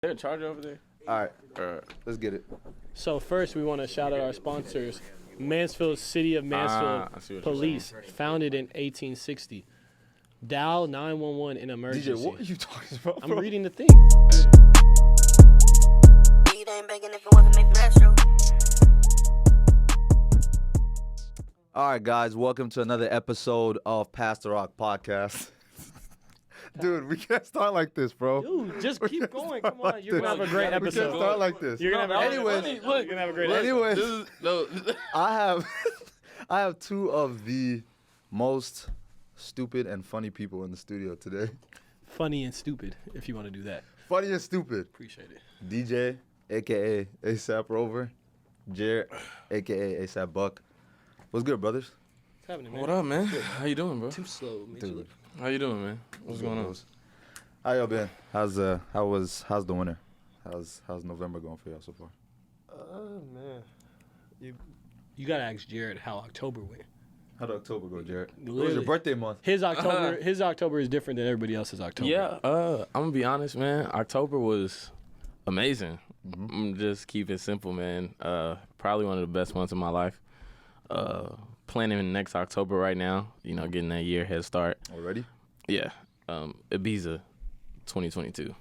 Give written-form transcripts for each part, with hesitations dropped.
there a charger over there? All right, let's get it. So first, we want to shout out our sponsors, Mansfield City of Mansfield Police, founded in 1860. Dial 911 in emergency. DJ, what are you talking about? I'm reading the thing. All right, guys, welcome to another episode of Past the Rock Podcast. Dude, we can't start like this, bro. Dude, just keep going. Come on, you're gonna have a great episode. We can't start like this. You're gonna have a great episode. Anyways, I have two of the most stupid and funny people in the studio today. Funny and stupid, if you want to do that. Funny and stupid. Appreciate it. DJ, a.k.a. ASAP Rover. Jared, a.k.a. ASAP Buck. What's good, brothers? What's happening, man? What up, man? How you doing, bro? Too slow, Dude. How you doing, man? What's going on? How y'all been? How's the winter? How's November going for y'all so far? Man. You gotta ask Jared how October went. How'd October go, Jared? It was Literally. your birthday month. His October is different than everybody else's October. Yeah, I'm gonna be honest, man. October was amazing. Mm-hmm. I'm just keep it simple, man. Probably one of the best months of my life. Planning next October right now. You know, getting that year head start. Already? Yeah. Ibiza, 2022.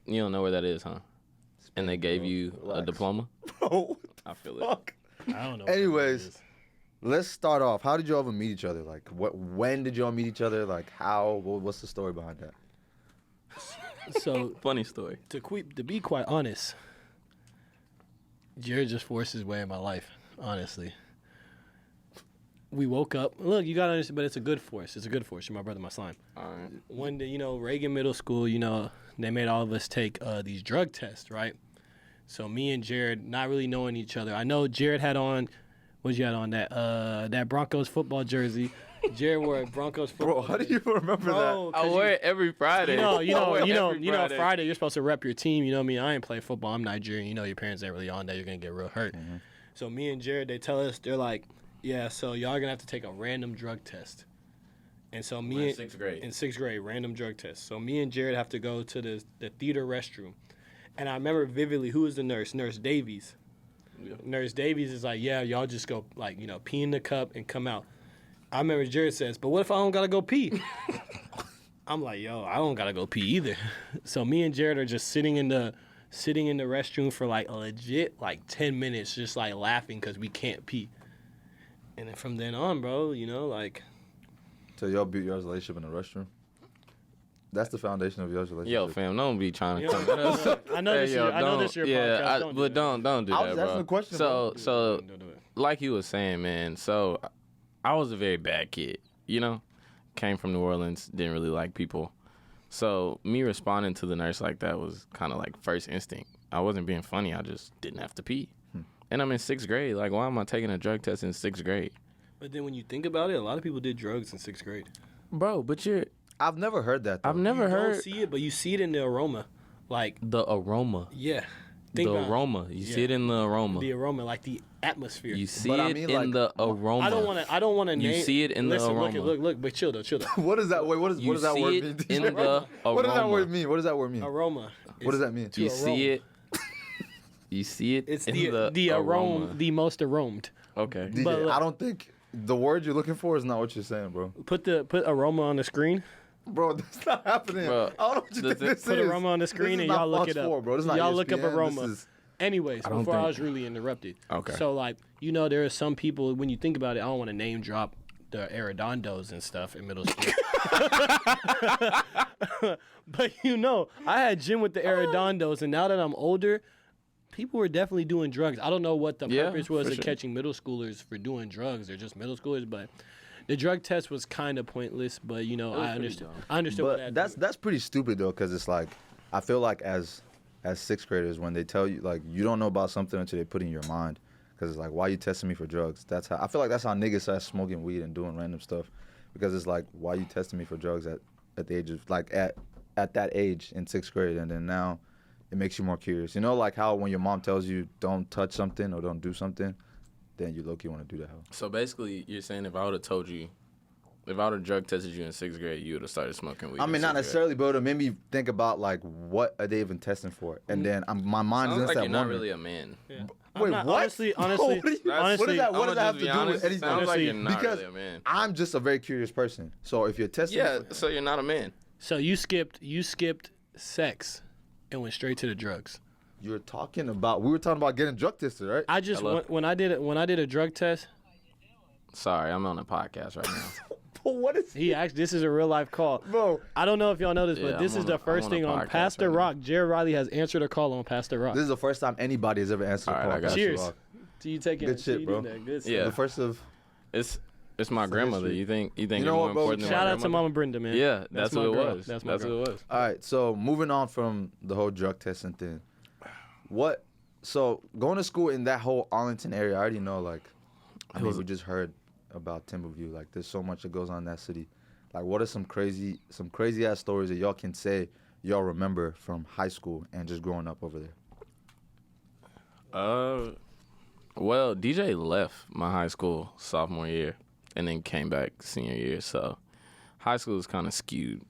You don't know where that is, huh? And they gave you a diploma. Bro, I feel fuck? I don't know. Anyways, let's start off. How did you all ever meet each other? Like, when did you all meet each other? Like, how? What's the story behind that? So Funny story. to be quite honest, Jared just forced his way in my life. Honestly, we woke up. Look, you gotta understand, but it's a good force. It's a good force. You're my brother, my slime. All right. One day, Reagan Middle School, they made all of us take these drug tests, right? So me and Jared, not really knowing each other. I know Jared had on, what you had on, that Broncos football jersey. Jared wore a Broncos football. Bro, how do you remember that? I wear it every Friday. Friday you're supposed to rep your team. You know me, I ain't play football. I'm Nigerian. Your parents ain't really on that. You're gonna get real hurt. Mm-hmm. So me and Jared, they tell us, they're like, yeah, so y'all are gonna have to take a random drug test. And so in sixth grade. In sixth grade, random drug test. So me and Jared have to go to the theater restroom. And I remember vividly, who was the nurse? Nurse Davies. Yeah. Nurse Davies is like, yeah, y'all just go, pee in the cup and come out. I remember Jared says, but what if I don't gotta go pee? I'm like, yo, I don't gotta go pee either. So me and Jared are just sitting in the restroom for a legit 10 minutes, just laughing because we can't pee. And then from then on, bro, So y'all built your relationship in the restroom? That's the foundation of your relationship. Yo, fam, don't be trying to come. I know this is your podcast. But don't do that, I was bro. asking a question. So, Don't do it. like you was saying, man. So, I was a very bad kid. Came from New Orleans, didn't really like people. So me responding to the nurse like that was kind of first instinct. I wasn't being funny. I just didn't have to pee. And I'm in sixth grade. Why am I taking a drug test in sixth grade? But then when you think about it, a lot of people did drugs in sixth grade. Bro, but I've never heard that, though. I've never You heard don't see it, but you see it in the aroma. the aroma. Yeah. The aroma. You see it in the aroma. The aroma, the atmosphere. You see it in the aroma. I don't want to name. You see it in the aroma. Look, but chill though. What is that? Wait, what does that word mean? In the aroma. What does that word mean? What does that word mean? Aroma. What does that mean? You see it. You see it. It's in the aroma. aroma, the most aromed. Okay. DJ, But look- I don't think the word you're looking for is not what you're saying, bro. Put aroma on the screen. Bro, that's not happening. Bro, I don't know what you think this is. Put aroma on the screen and y'all look it up. 4, bro. This is not Y'all look up ESPN. aroma. This is- Anyways, don't before I think- was really interrupted. Okay. So there are some people, when you think about it, I don't want to name drop the Arredondos and stuff in middle school. But I had gym with the Arredondos, and now that I'm older, people were definitely doing drugs. I don't know what the purpose was for of sure. catching middle schoolers for doing drugs. They're just middle schoolers, but the drug test was kind of pointless. But I understood. I understood what But that. that's pretty stupid though, because it's I feel like as sixth graders, when they tell you you don't know about something until they put it in your mind, because it's why you testing me for drugs? That's how I feel that's how niggas start smoking weed and doing random stuff, because it's why you testing me for drugs at the age of at that age in sixth grade, and then now it makes you more curious. How when your mom tells you don't touch something or don't do something, then you low-key want to do that. So basically, you're saying if I would have told you If I would have drug tested you in 6th grade, you would have started smoking weed. I mean, in not 6th grade. necessarily, but it made me think about like what are they even testing for, and then my mind is Sounds like that you're not wondering. really a man. Yeah. Wait, I'm not, what? Honestly, What does that I'ma have just to be do honest, with anything? sounds like you're not Because really a man. I'm just a very curious person. So if you're testing, Yeah, so you're not a man. So you skipped sex and went straight to the drugs. we were talking about getting drug tested, right? I just Hello? when I did a drug test, Sorry, I'm on a podcast right now. But what is he actually this is a real life call. bro? I don't know if y'all know this, Yeah, but this I'm is on the a- first I'm on a thing on podcast Pastor right now. Rock. Jared Riley has answered a call on Pastor Rock. This is the first time anybody has ever answered All a right, call. I got Pastor you. Cheers Rock. to you taking Good shit, you bro. doing that. Good stuff. Yeah. The first of It's my grandmother. history. You think You you're know more what, bro? important than Shout my out to grandmother? Mama Brenda, man. Yeah, that's my who it girl. was. That's my That's who girl. it was. All right, so moving on from the whole drug testing thing, so going to school in that whole Arlington area, I already know, like, I mean, we just heard about Timberview, like, there's so much that goes on in that city. Like, what are some crazy ass stories that y'all can say y'all remember from high school and just growing up over there? Well, DJ left my high school sophomore year and then came back senior year. So high school is kind of skewed.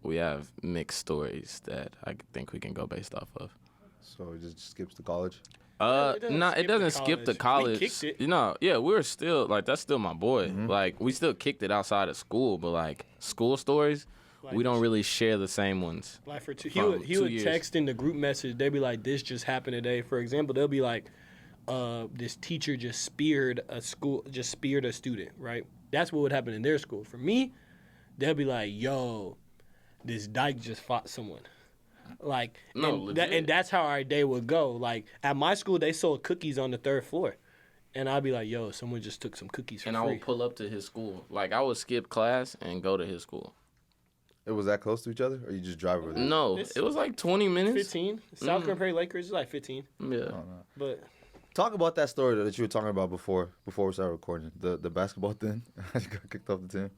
We have mixed stories that I think we can go based off of. So it just skips to college. It doesn't skip the college. We kicked it. You know, yeah, we're still like that's still my boy. Like we still kicked it outside of school, but like school stories, we don't really share the same ones. Like for two, From he 2 would years. text in the group message. They'd be like, "This just happened today." For example, they'll be like, "This teacher just speared a student." Right? That's what would happen in their school. For me, they'll be like, "Yo, this dyke just fought someone." Like, No, and, legit. and that's how our day would go. Like at my school, they sold cookies on the 3rd floor, and I'd be like, "Yo, someone just took some cookies for And free." I would pull up to his school. Like I would skip class and go to his school. It was that close to each other, or you just drive over there? No, It's it was like 20 minutes. 15. South Prairie Lakers is like 15, Yeah. but. Talk about that story that you were talking about before we started recording. The basketball thing. You got kicked off the team.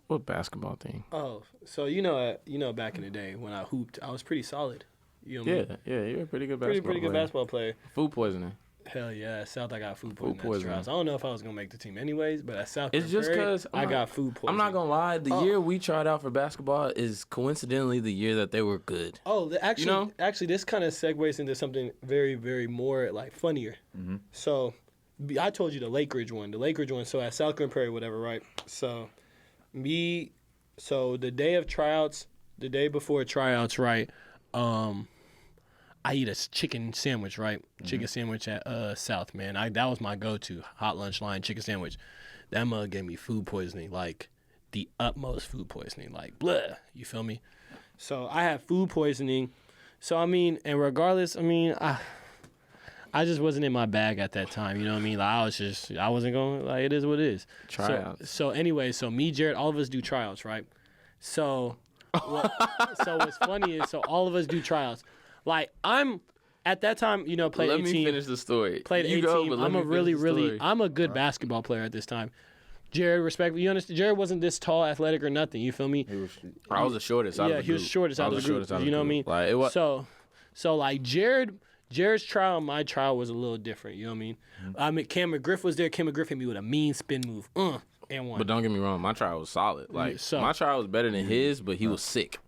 What basketball thing? Oh, so you know, back in the day when I hooped, I was pretty solid. You know what I mean? Yeah, you're a pretty good basketball Pretty good player. basketball player. Food poisoning. Hell yeah, at South I got food poisoning. poisoning. I don't know if I was gonna make the team anyways, but at South It's just Prairie, 'cause I got food poisoning. I'm not gonna lie. The year we tried out for basketball is coincidentally the year that they were good. Oh, actually, know? this kind of segues into something very, very more like funnier. So, I told you the Lake Ridge one. So at South Prairie, whatever, right? So, the day of tryouts, the day before tryouts, right? I eat a chicken sandwich, right? Chicken sandwich at South, man. That was my go-to hot lunch line, chicken sandwich. That mug gave me food poisoning, like the utmost food poisoning, like blah. You feel me? So I had food poisoning. So I mean, and regardless, I mean, I just wasn't in my bag at that time. You know what I mean? Like I wasn't going. Like it is what it is. Tryouts. So anyway, so me, Jared, all of us do tryouts, right? So what's funny is all of us do tryouts. Like I'm at that time, you know, played Let 18. me finish the story. Played You 18. go, but let I'm me a really, finish the story. I'm a good basketball player at this time. Jared, respectfully, you understand? Jared wasn't this tall, athletic, or nothing. You feel me? I was the shortest. Out of the he was group. shortest out of the group. You know what I mean? Like it was. So like Jared's trial and my trial was a little different. You know what I mean? I mean, Cam McGriff was there. Cam McGriff hit me with a mean spin move, and one. But don't get me wrong, my trial was solid. Like so- my trial was better than his, but he was sick.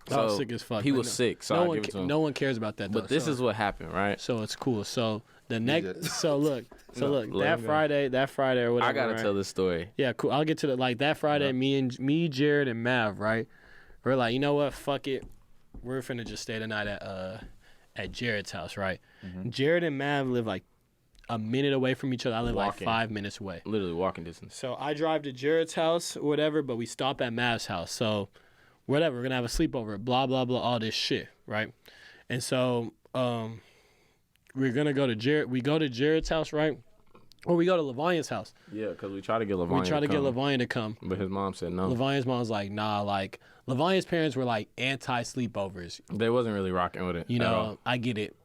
I was So, sick as fuck. He but was no- sick, so no I one, give it to him. no one cares about that. Though, But this so, is what happened, right? so it's cool. So the next, just- look, let that him Friday or whatever. I gotta right? tell this story. Yeah, cool. I'll get to that Friday. Me, Jared, and Mav, right? We're like, you know what? Fuck it. We're finna just stay the night at Jared's house, right? Jared and Mav live like a minute away from each other. I live Walking. like 5 minutes away. Literally walking distance. So I drive to Jared's house or whatever, but we stop at Mav's house. So whatever, we're gonna have a sleepover, blah blah blah, all this shit, right? And so we're gonna go to Jared. We go to Jared's house, right? Or we go to Lavania's house. Yeah, because we tried to get Lavanya. We try to get Lavania to come. but his mom said no. Lavania's mom was like, nah, like Lavania's parents were like anti-sleepovers. They wasn't really rocking with it. You at all. know, I get it.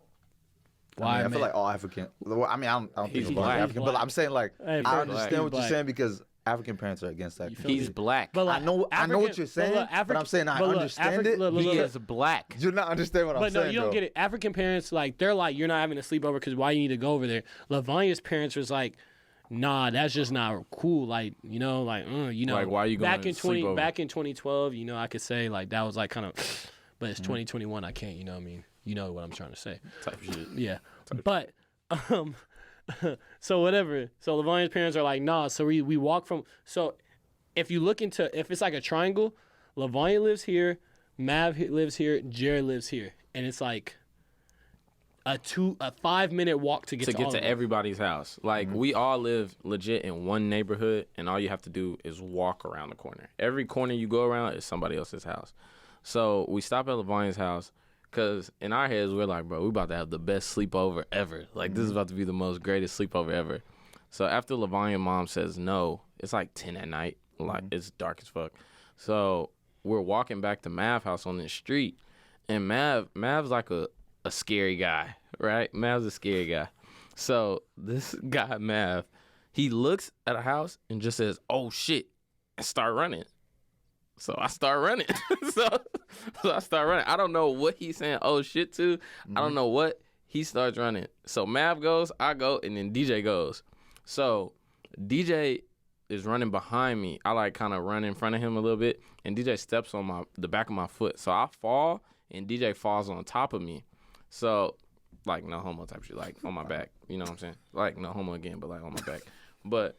I feel like all African. I mean, I don't think He's about black. African, but I'm saying like Hey, I black. understand what He's you're saying because African parents are against that. feel He's me? black. But I know what African- you're saying, look, but I'm saying I but look, understand it. look, he look. is black. You're not understanding what I'm But no, saying. you don't though. get it. African parents, like, they're like, you're not having a sleepover because why you need to go over there. Lavania's parents was like, nah, that's just not cool. Like, you know, like why you back going in to sleep over? back in 2012, you know, I could say like that was like kind of, but it's 2021. I can't, you know what I mean? You know what I'm trying to say. Type shit. Yeah, but so whatever. So Lavonia's parents are like, nah. So we walk from. So if you look into, if it's like a triangle, Lavonia lives here, Mav lives here, Jared lives here, and it's like a 5-minute walk to get to all of them. everybody's house. Like we all live legit in one neighborhood, and all you have to do is walk around the corner. Every corner you go around is somebody else's house. So we stop at Lavonia's house. Because in our heads, we're like, bro, we about to have the best sleepover ever. Like, this is about to be the most greatest sleepover ever. So after Lavonia mom says no, it's like 10 at night. Like, it's dark as fuck. So we're walking back to Mav's house on this street. And Mav's like a scary guy, right? Mav's a scary guy. So this guy, Mav, he looks at a house and just says, oh, shit, and start running. So I start running. so I start running. I don't know what he's saying oh shit to. I don't know what. He starts running. So Mav goes, I go, and then DJ goes. So DJ is running behind me. I like kind of run in front of him a little bit, and DJ steps on the back of my foot. So I fall, and DJ falls on top of me. So like no homo type shit, like on my back. You know what I'm saying? Like no homo again, but like on my back. But.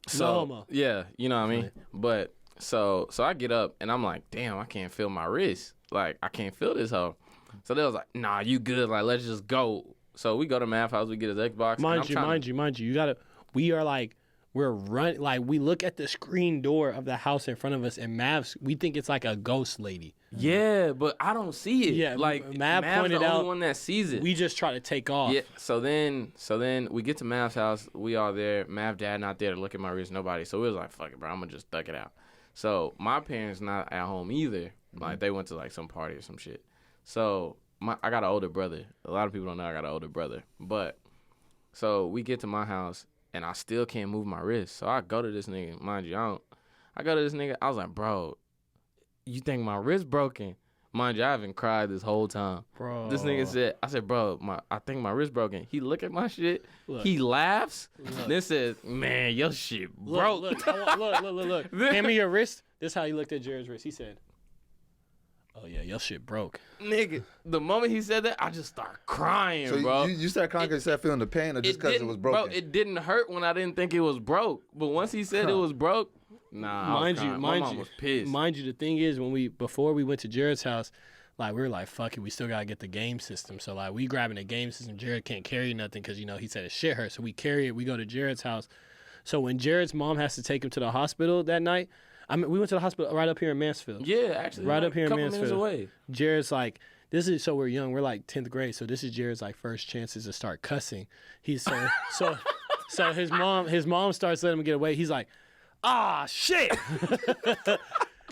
So, no homo. Yeah, you know what I mean? But so I get up and I'm like, damn, I can't feel my wrist. Like, I can't feel this hoe. So they was like, nah, you good. Like, let's just go. So we go to Mav house, we get his Xbox. Mind you, we're running, like, we look at the screen door of the house in front of us, and we think it's like a ghost lady. Yeah, but I don't see it. Yeah, like Mav's pointed the out, only one that sees it. We just try to take off. Yeah. So then we get to Mav's house. We all there. Mav dad not there to look at my wrist. Nobody. So we was like, fuck it, bro. I'm gonna just thug it out. So my parents not at home either. Like they went to like some party or some shit. So I got an older brother. A lot of people don't know I got an older brother. But so we get to my house and I still can't move my wrist. So I go to this nigga. Mind you, I go to this nigga. I was like, bro, you think my wrist broken? Mind you, I haven't cried this whole time. Bro. This nigga said, I said, bro, I think my wrist broken. He look at my shit. Look. He laughs. Then says, man, your shit broke. Look. Hand me your wrist. This is how he looked at Jared's wrist. He said, oh, yeah, your shit broke. Nigga, the moment he said that, I just started crying, so bro. You started crying because you started feeling the pain or just because it was broken? Bro, it didn't hurt when I didn't think it was broke. But once he said it was broke, nah, my mom was pissed. Mind you, the thing is, before we went to Jared's house, like we were like, fuck it, we still gotta get the game system. So like we grabbing the game system. Jared can't carry nothing because he said his shit hurt. So we carry it. We go to Jared's house. So when Jared's mom has to take him to the hospital that night, we went to the hospital right up here in Mansfield. Yeah, actually, right like up here in Mansfield. Minutes away. Jared's like, so we're young. We're like 10th grade. So this is Jared's like first chances to start cussing. He's so his mom starts letting him get away. He's like, ah, shit.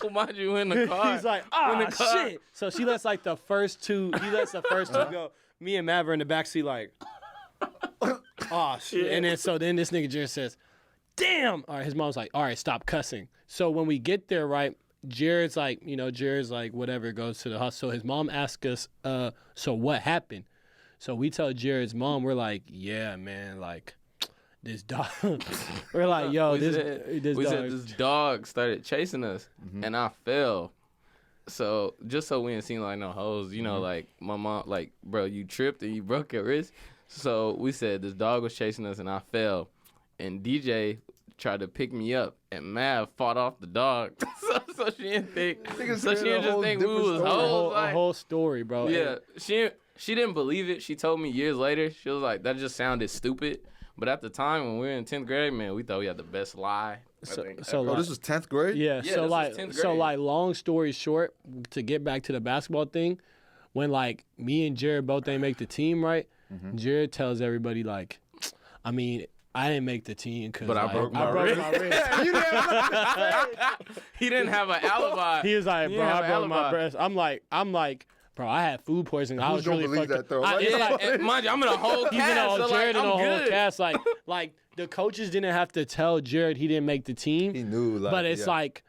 Well, mind you, in the car. He's like, ah, shit. So she lets like the first two. He lets the first two go. Me and Mav are in the backseat like, ah, shit. And then this nigga Jared says, damn. All right, his mom's like, all right, stop cussing. So when we get there, right, Jared's like, whatever, goes to the hospital. So his mom asks us, so what happened? So we tell Jared's mom, we're like, yeah, man, like, this dog. We're like, yo, this dog started chasing us, and I fell. So just so we ain't seen like no hoes, like my mom, like, bro, you tripped and you broke your wrist. So we said this dog was chasing us, and I fell, and DJ tried to pick me up, and Mav fought off the dog. so she didn't think. So she didn't just think we was hoes. A whole story, bro. Yeah, she didn't believe it. She told me years later. She was like, that just sounded stupid. But at the time when we were in 10th grade, man, we thought we had the best lie. This was 10th grade? Yeah, so long story short, to get back to the basketball thing, when like me and Jared both didn't make the team, right? Jared tells everybody like, I mean, I didn't make the team because I broke my wrist. He didn't have an alibi. He was like, bro, I broke my wrist. I'm like, bro, I had food poisoning. I was really fucked up. Mind you, I'm in a whole cast. Jared in a whole cast. Like the coaches didn't have to tell Jared he didn't make the team. He knew, but it's like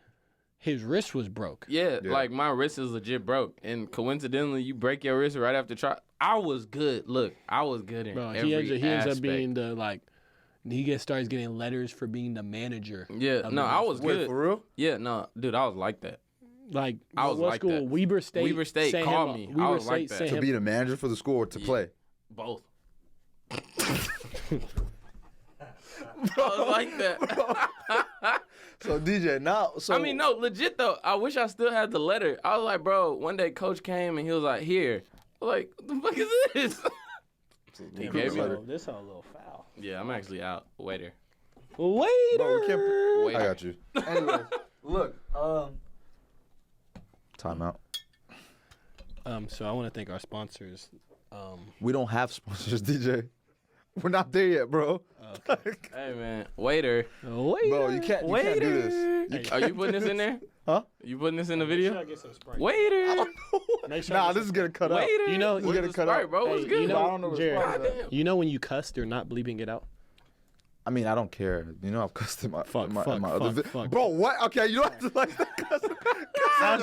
his wrist was broke. Yeah, like my wrist is legit broke, and coincidentally, you break your wrist right after try. I was good. Look, I was good in every aspect. He ends up being the like He starts getting letters for being the manager. Yeah, of no, the I was Wait, good. for real? Yeah, no, dude, I was like that. Like, I was what like school? that. Weber State. Weber State sent called him me. Weber I was like State that. sent To him- be the manager for the school or to play? Both. I was like that. So DJ, now so I mean, no, legit though. I wish I still had the letter. I was like, bro. One day, coach came and he was like, "Here." I was like, "What the fuck is this?" He gave me. This whole little foul. Yeah, I'm actually out. Waiter. Waiter. Bro, we can't. Waiter. I got you. Anyways, look. Timeout. So I want to thank our sponsors. We don't have sponsors, DJ. We're not there yet, bro. Hey man, waiter. Waiter. Bro, you can't do this. Are you putting this in there? Huh? You putting this in the video? Get some Sprite. Waiter. Nah, this is gonna cut out. Waiter. You know, We're Where's gonna the cut Sprite, out. bro. What's Hey, good? you know, I don't know where Jared, Sprite is at. Goddamn. You know when you cuss, they're not bleeping it out. I mean, I don't care. You know, I've cussed in my Fuck, my fuck, other fuck. Bro, what? Okay, you don't have to like that cuss. I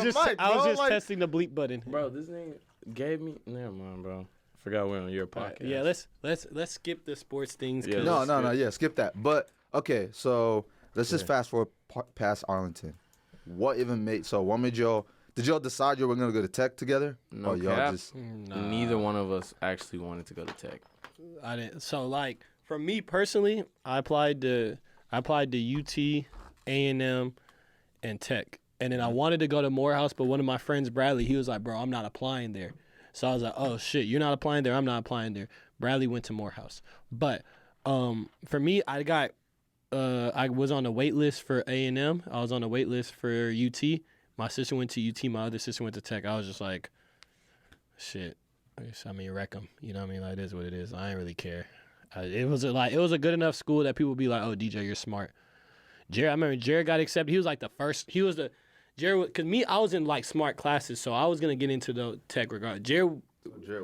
was just testing the bleep button. Bro, this nigga gave me. Never mind, bro. Forgot we're on your podcast. Yeah, let's skip the sports things. Yeah, 'cause- No, yeah, skip that. But okay, so let's just fast forward past Arlington. What even made? So what made y'all? Did y'all decide you were gonna go to Tech together? No or y'all cap. just Neither one of us actually wanted to go to Tech. I didn't. So like for me personally, I applied to UT, A&M, and Tech, and then I wanted to go to Morehouse, but one of my friends, Bradley, he was like, "Bro, I'm not applying there." So I was like, "Oh shit, you're not applying there. I'm not applying there." Bradley went to Morehouse, but for me, I was on the wait list for A&M. I was on the wait list for UT. My sister went to UT. My other sister went to Tech. I was just like, shit. I mean, wreck them. You know what I mean? Like, it is what it is. I ain't really care. It was a good enough school that people would be like, oh, DJ, you're smart. Jared, I remember Jared got accepted. He was like the first. He was the Jared. Because me, I was in like smart classes, so I was gonna get into the Tech regard. Jared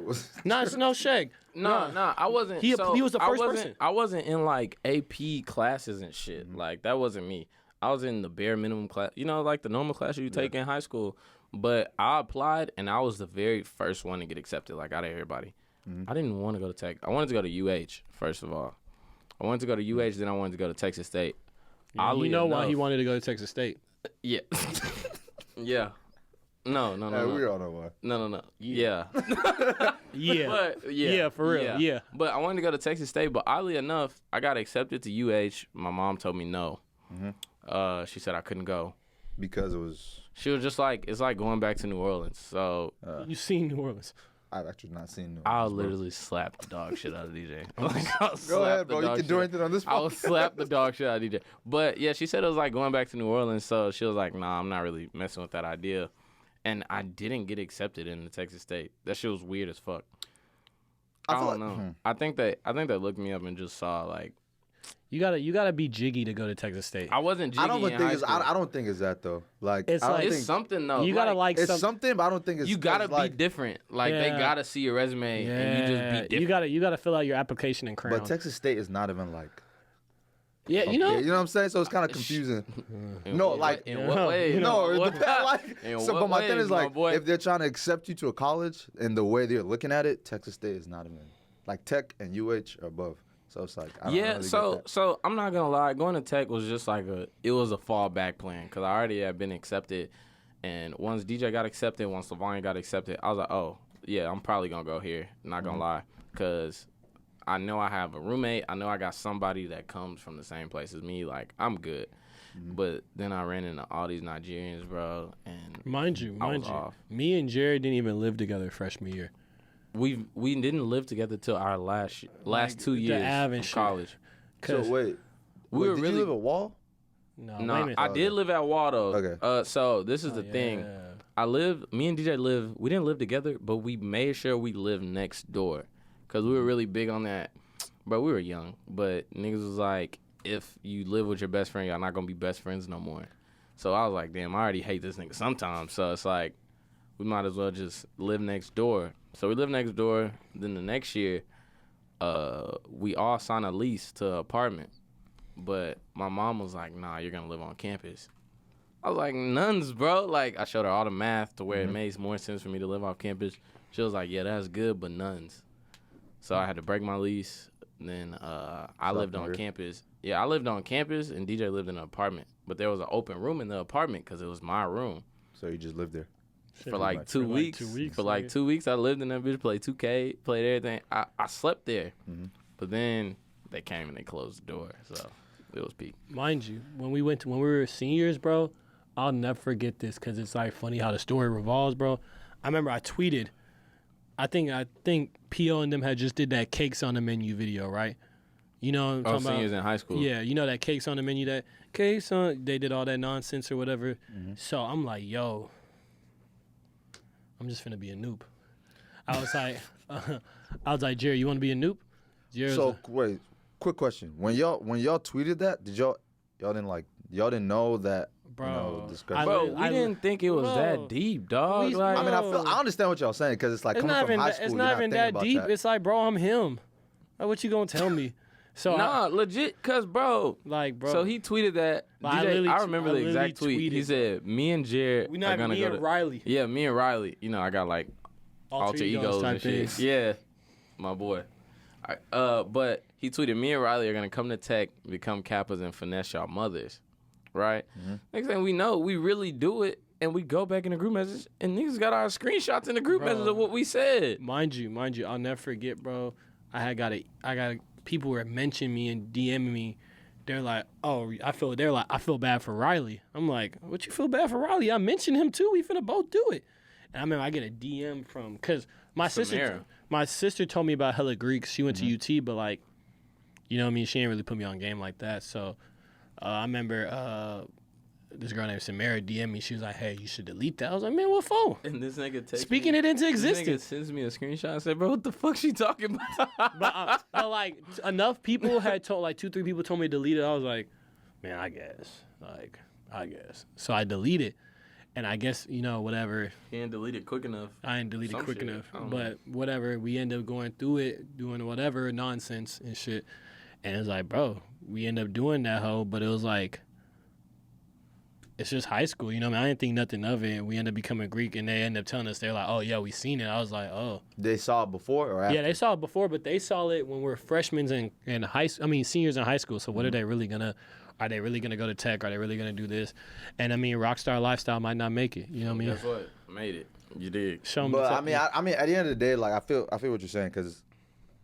was no shag. No, I wasn't. He was the first person. I wasn't in like AP classes and shit. Like that wasn't me. I was in the bare minimum class. You know, like the normal class you take in high school. But I applied and I was the very first one to get accepted. Like out of everybody, I didn't want to go to Tech. I wanted to go to UH first of all. I wanted to go to UH, then I wanted to go to Texas State. You know why he wanted to go to Texas State? Yeah. Yeah. No. we all know why. No. Yeah. Yeah. But yeah. Yeah, for real. Yeah. But I wanted to go to Texas State, but oddly enough, I got accepted to UH. My mom told me no. She said I couldn't go. Because it was. She was just like, it's like going back to New Orleans. So You seen New Orleans? I've actually not seen no. I'll literally slap the dog shit out of DJ. Like, Go ahead, bro. You can do anything on this I will podcast. slap the dog shit out of DJ. But yeah, she said it was like going back to New Orleans. So she was like, nah, I'm not really messing with that idea. And I didn't get accepted into Texas State. That shit was weird as fuck. I don't know. I think they looked me up and just saw like. You gotta be jiggy to go to Texas State. I wasn't jiggy in high school. I don't think it's that though. Like It's I don't like- It's think something though. You gotta like it's some. something, but I don't think it's. You gotta it's be like, different. Like they Yeah. gotta see your resume and you just be different. You gotta fill out your application and crown. But Texas State is not even like. yeah, you know. Yeah, you know what I'm saying? So it's kind of confusing. No, like in what way? no, it What- depends. Like, in so, what but my thing ways, is my like, boy? if they're trying to accept you to a college and the way they're looking at it, Texas State is not even like Tech and UH are above. So it's like, I don't really get that. so I'm not gonna lie. Going to Tech was just like it was a fallback plan because I already had been accepted, and once DJ got accepted, once Levania got accepted, I was like, oh yeah, I'm probably gonna go here. Not gonna lie, because I know I have a roommate. I know I got somebody that comes from the same place as me. Like I'm good. But then I ran into all these Nigerians, bro, and Mind you, I was off. me and Jared didn't even live together freshman year. we didn't live together till our last 2 the years Av and of shit. college. So wait, We were did really you live at Wall? No, No, wait a minute. I did live at Waldo. Okay. So this is the thing. Me and DJ we didn't live together, but we made sure we lived next door. Because we were really big on that. Bro, we were young. But niggas was like, if you live with your best friend, y'all not going to be best friends no more. So I was like, damn, I already hate this nigga sometimes. So it's like, we might as well just live next door. So we lived next door. Then the next year, we all signed a lease to an apartment. But my mom was like, nah, you're going to live on campus. I was like, nuns, bro. Like, I showed her all the math to where it makes more sense for me to live off campus. She was like, yeah, that's good, but nuns. So I had to break my lease. Then I lived on campus. Yeah, I lived on campus, and DJ lived in an apartment. But there was an open room in the apartment because it was my room. So you just lived there? For like 2 weeks. For like 2 weeks, I lived in that bitch, played 2K, played everything. I slept there. Mm-hmm. But then they came and they closed the door. So it was peak. Mind you, when we were seniors, bro, I'll never forget this because it's like funny how the story revolves, bro. I remember I tweeted, I think P.O. and them had just did that Cakes on the Menu video, right? You know what I'm talking seniors about? In high school. Yeah, you know that Cakes on the Menu, that Cakes on, they did all that nonsense or whatever. Mm-hmm. So I'm like, yo, I'm just finna be a noob. I was like, Jerry, you want to be a noob? Wait, quick question. When y'all tweeted that, did y'all didn't know that, bro? We didn't think it was that deep, dog. I understand what y'all saying because it's like coming from high school. It's not even that deep. It's like, bro, I'm him. Like, what you gonna tell me? So legit, cause bro. So he tweeted that. DJ, I remember the exact tweet. He said, "Me and Jared are gonna go to Riley." Yeah, me and Riley. You know, I got like alter egos and shit. Things. Yeah, my boy. But he tweeted, "Me and Riley are gonna come to Tech, become Kappas, and finesse y'all mothers." Right. Mm-hmm. Next thing we know, we really do it, and we go back in the group message, and niggas got our screenshots in the group message of what we said. Mind you, I'll never forget, bro. I got people were mentioning me and DMing me. They're like, I feel bad for Riley. I'm like, what you feel bad for Riley? I mentioned him too. We finna both do it. And I remember I get a DM from, cause my sister told me about hella Greeks. She went to UT, but like, you know what I mean? She ain't really put me on game like that. So I remember this girl named Samara DM'd me. She was like, hey, you should delete that. I was like, man, what for? And this nigga speaking it into existence. This nigga sends me a screenshot and said, bro, what the fuck she talking about? but like, enough people had told, like 2-3 people told me to delete it. I was like, man, I guess. So I deleted. And I guess, whatever. He didn't delete it quick enough. I didn't delete it quick enough. But whatever, we end up going through it, doing whatever nonsense and shit. And it was like, bro, we end up doing that hoe, but it was like, it's just high school, you know what I mean? I didn't think nothing of it. We ended up becoming Greek, and they ended up telling us, they're like, oh, yeah, we seen it. I was like, oh. They saw it before or after? Yeah, they saw it before, but they saw it when we're freshmen and seniors in high school. So what are they really going to, are they really going to go to Tech? Are they really going to do this? And I mean, rockstar lifestyle might not make it, you know what I mean? That's what made it. You did. But I mean, at the end of the day, like, I feel what you're saying, because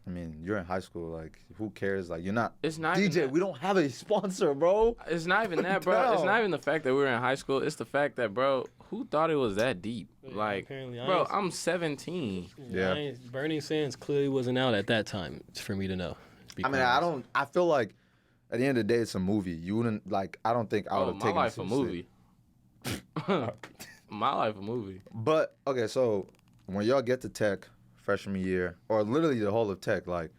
I mean, you're in high school. Like, who cares? Like, you're not. It's not DJ. We don't have a sponsor, bro. It's not even that, bro. It's not even the fact that we were in high school. It's the fact that, bro, who thought it was that deep? Yeah, like, bro, I'm 17. Yeah. Burning Sands clearly wasn't out at that time for me to know. I mean, I feel like at the end of the day, it's a movie. You wouldn't like. I don't think I would have taken. My life a movie. My life a movie. But okay, so when y'all get to Tech freshman year, or literally the whole of Tech, like,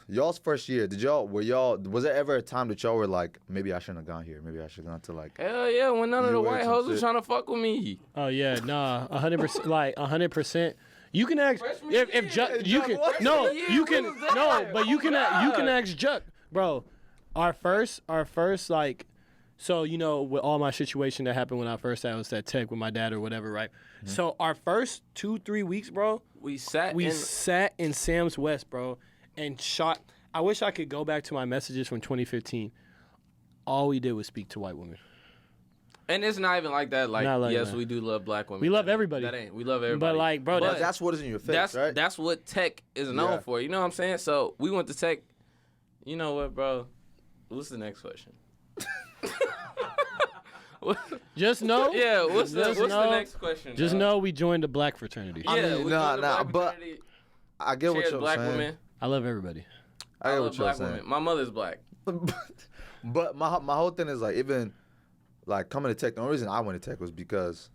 y'all's first year, was there ever a time that y'all were like, maybe I shouldn't have gone here, maybe I should have gone to like... Hell yeah, when none of the white hoes was trying to fuck with me. Oh yeah, nah, 100%, like 100%. You can ask, you can ask Juck, bro. Our first, like, so, with all my situation that happened when I first was at Tech with my dad or whatever, right? Mm-hmm. So our first 2-3 weeks, bro, we sat in Sam's West, bro, and shot. I wish I could go back to my messages from 2015. All we did was speak to white women. And it's not even like that. Like yes, we do love black women. We love everybody. We love everybody. But like, bro, that's what is in your face, right? That's what Tech is known for. You know what I'm saying? So we went to Tech. You know what, bro? What's the next question? Just know. Yeah, what's the next question? Just know we joined the black fraternity. Yeah, but I get what you're black saying. Women. I love everybody. I love black women. My mother's black. But my whole thing is like, even like coming to Tech, the only reason I went to Tech was because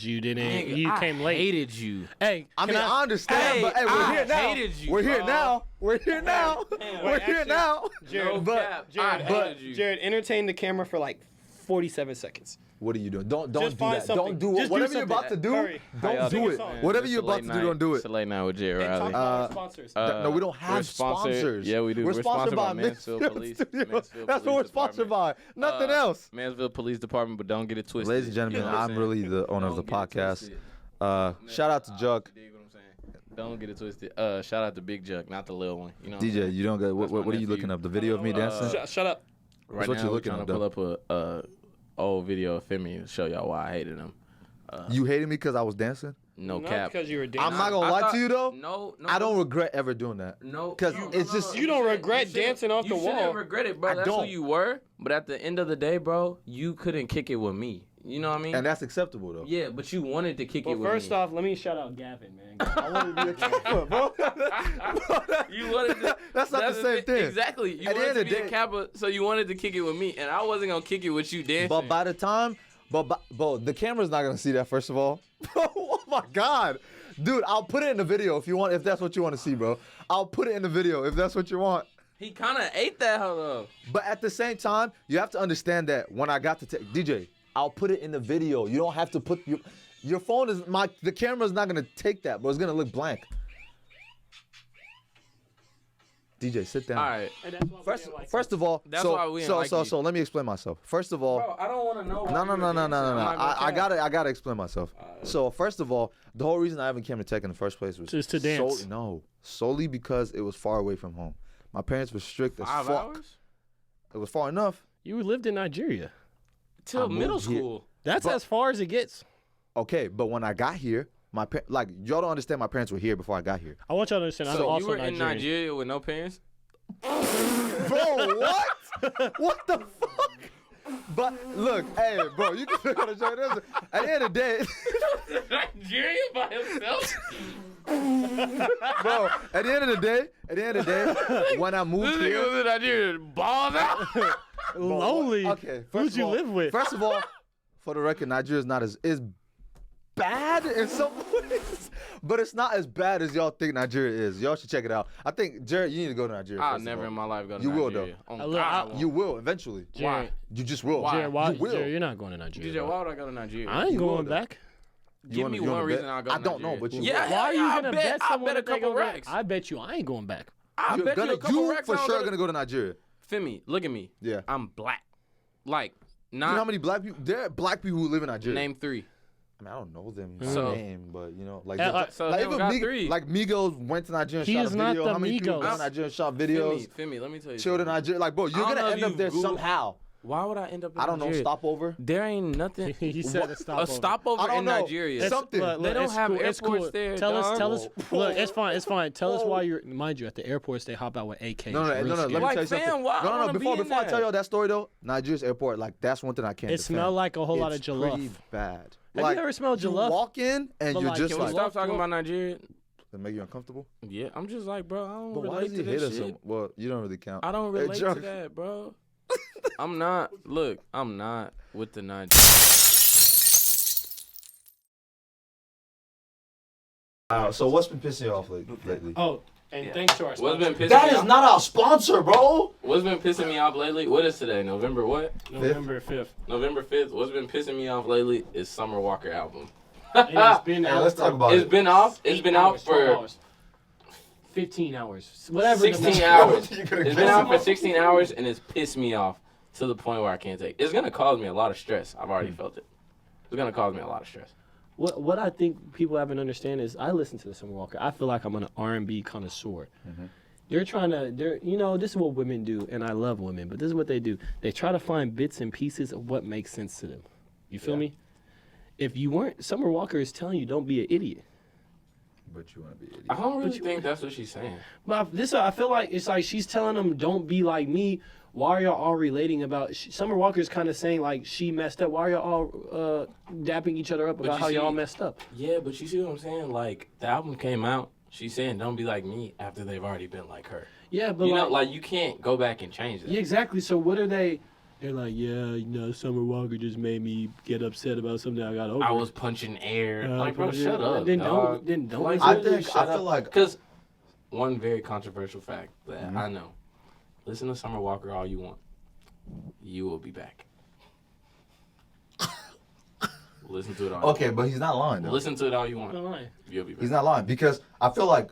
you didn't. You came late. I hated you. Hey, I understand, but hey, we're here now. Hated you, we're here now. We're here now. We're here now. Jared, entertain the camera for like 47 seconds. What are you doing? Don't do that. Don't do it. Whatever you're about to do, don't do it. Whatever you're about to do, don't do it. It's a late night with Jared Riley. Sponsors. No, we don't have sponsors. Yeah, we do. We're sponsored by Mansfield Police. That's what we're sponsored by. Nothing else. Mansfield Police Department, but don't get it twisted. Ladies and gentlemen, I'm really the owner of the podcast. Shout out to Jug. Don't get it twisted. Shout out to Big Jug, not the little one. You know. DJ, you don't get. What are you looking up? The video of me dancing? Shut up. Right what now, you we're looking trying up, to pull up a old video of Femi to show y'all why I hated him. You hated me because I was dancing? No Not cap. because you were dancing. I'm not gonna lie to you though. No. I don't regret ever doing that. No, because it's just You don't regret dancing off the You wall. shouldn't regret it, bro. I That's don't. who you were. But at the end of the day, bro, you couldn't kick it with me. You know what I mean? and that's acceptable though. Yeah, but you wanted to kick Well, it with me. first off, let me shout out Gavin, man. I want to be a Kappa, bro. You wanted to, That's not the same thing. Exactly. You At the wanted end to of be the a day- Kappa, so you wanted to kick it with me, and I wasn't gonna kick it with you dancing. But by the time, bro, the camera's not gonna see that. First of all, oh my god, dude, I'll put it in the video if you want. If that's what you want to see, bro, I'll put it in the video if that's what you want. He kind of ate that hoe though. But at the same time, you have to understand that when I got to DJ, I'll put it in the video. You don't have to put your phone is the camera's not gonna take that, bro. It's gonna look blank. DJ, sit down. All right. And that's why we didn't like First of all, That's why we didn't like you. so let me explain myself. First of all, Bro, I don't want to know. no. I gotta explain myself. So first of all, the whole reason I haven't came to Tech in the first place was Just to dance. Solely because it was far away from home. My parents were strict as 5 fuck. hours? It was far enough. You lived in Nigeria. Till moved middle here. school. That's as far as it gets. Okay, but when I got here, y'all don't understand. My parents were here before I got here. I want y'all to understand. I'm So also you were Nigerian. in Nigeria with no parents? Bro, what? What the fuck? But look, hey, bro, you can look on the joint. At the end of the day, Nigeria by himself? bro, at the end of the day, when I moved This nigga here, was in Nigeria balls out. Lonely. okay, Who'd you live with? First of all, for the record, Nigeria's not as bad in some ways, but it's not as bad as y'all think Nigeria is. Y'all should check it out. I think Jared, you need to go to Nigeria. I'll first of never all. in my life go to You will, Nigeria. though. Oh, Look, God, I won't. You will eventually. Why? You just will. Why? Jared, why? You will. Jared, you're not going to Nigeria. DJ, bro. why would I go to Nigeria? I ain't You will, going though. back. Give me one reason I'll go to I don't know, Nigeria. but you Yeah, will. Why are you I gonna bet- bet I someone bet a that they couple gonna racks. I bet you I ain't going back. I bet you a couple racks. for I'll sure go to- gonna go to Nigeria. Femi, look at me. Yeah. I'm black. Like, You know how not many black people? There are black people who live in Nigeria. name 3. I mean, I don't know them So- name, but you know, like, So like he even got 3. like Migos went to Nigeria and He shot is a not video. the How many people Migos. went to Nigeria and shot videos? Femi, let me tell you Chilled in something. Nigeria. Like, bro, you're I don't gonna know if end up you there Google- somehow. Why would I end up in I don't Nigeria? know. Stopover. There ain't nothing. He said a stopover. A stopover I don't in know. Nigeria. It's- something. They don't it's have cool, it's airports cool. there, Tell dog. us. Look, it's fine. It's fine. Tell us Whoa. why you're. Mind you, at the airports they hop out with AKs. No. Real Let me scary. Like, tell you something. fam, why I No. wanna be Before in I that? tell y'all that story though, Nigeria's airport, like that's one thing I can't. It defend. smelled like a whole lot of It's jollof. pretty bad. Have you ever smelled You jollof? walk in and But, you're like, just Can we like, stop talking about Nigeria? that make you uncomfortable. Yeah, I'm just like, bro, I don't But why relate does to he hate this us? shit. Well, you don't really count. I don't Hey, relate to Chuck. that, bro. I'm not. Look, I'm not with the Nigeria. So what's been pissing you off lately? Oh, and thanks to our What's been sponsor. pissing That me is off? not our sponsor, bro. What's been pissing me off lately? What is today? November what? November 5th. November 5th. What's been pissing me off lately is Summer Walker album. It's been Hey, out. let's talk about It's it. been off. It's 8 been hours, out 12 for hours. 15 hours. Whatever. 16 hours. You could've It's been out for 16 hours and it's pissed me off to the point where I can't take it. It's gonna cause me a lot of stress. I've already felt it. It's gonna cause me a lot of stress. What I think people haven't understand is I listen to the Summer Walker. I feel like I'm an R&B connoisseur. They're trying to, this is what women do, and I love women, but this is what they do. They try to find bits and pieces of what makes sense to them. You feel me? If you weren't, Summer Walker is telling you don't be an idiot. But you want to be an idiot. I don't really think that's what she's saying. But I feel like it's like she's telling them don't be like me. Why are y'all all relating about? Summer Walker's kind of saying like she messed up. Why are y'all all dapping each other up But about you how see- y'all messed up? Yeah, but you see what I'm saying? Like, the album came out. She's saying don't be like me after they've already been like her. Yeah, but You know, like, you can't go back and change that. yeah, exactly. So what are they? They're like, yeah, Summer Walker just made me get upset about something I got over. I was punching air. Like, bro, shut up. Then dog. don't. Like, I literally think shut I feel up. like Because one very controversial fact that I know. Listen to Summer Walker all you want. You will be back. Listen to it all. okay, but he's not lying. Though. Listen to it all you want. No lie. You'll be back. He's not lying because I feel like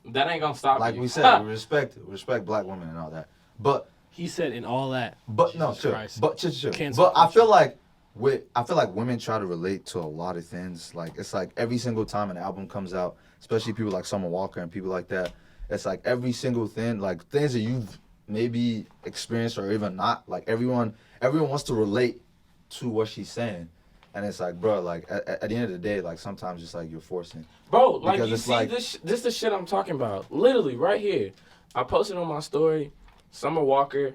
That ain't gonna stop like you. we said, we respect black women and all that. But He said in all that. no, Jesus sure. Christ. But sure. Cancel But I feel like I feel like women try to relate to a lot of things. Like it's like every single time an album comes out, especially people like Summer Walker and people like that, it's like every single thing, like things that you've maybe experienced or even not, like everyone wants to relate to what she's saying. And it's like, bro, like at the end of the day, like sometimes it's like you're forcing. Bro, like because you it's see like, this the shit I'm talking about. Literally right here. I posted on my story, Summer Walker,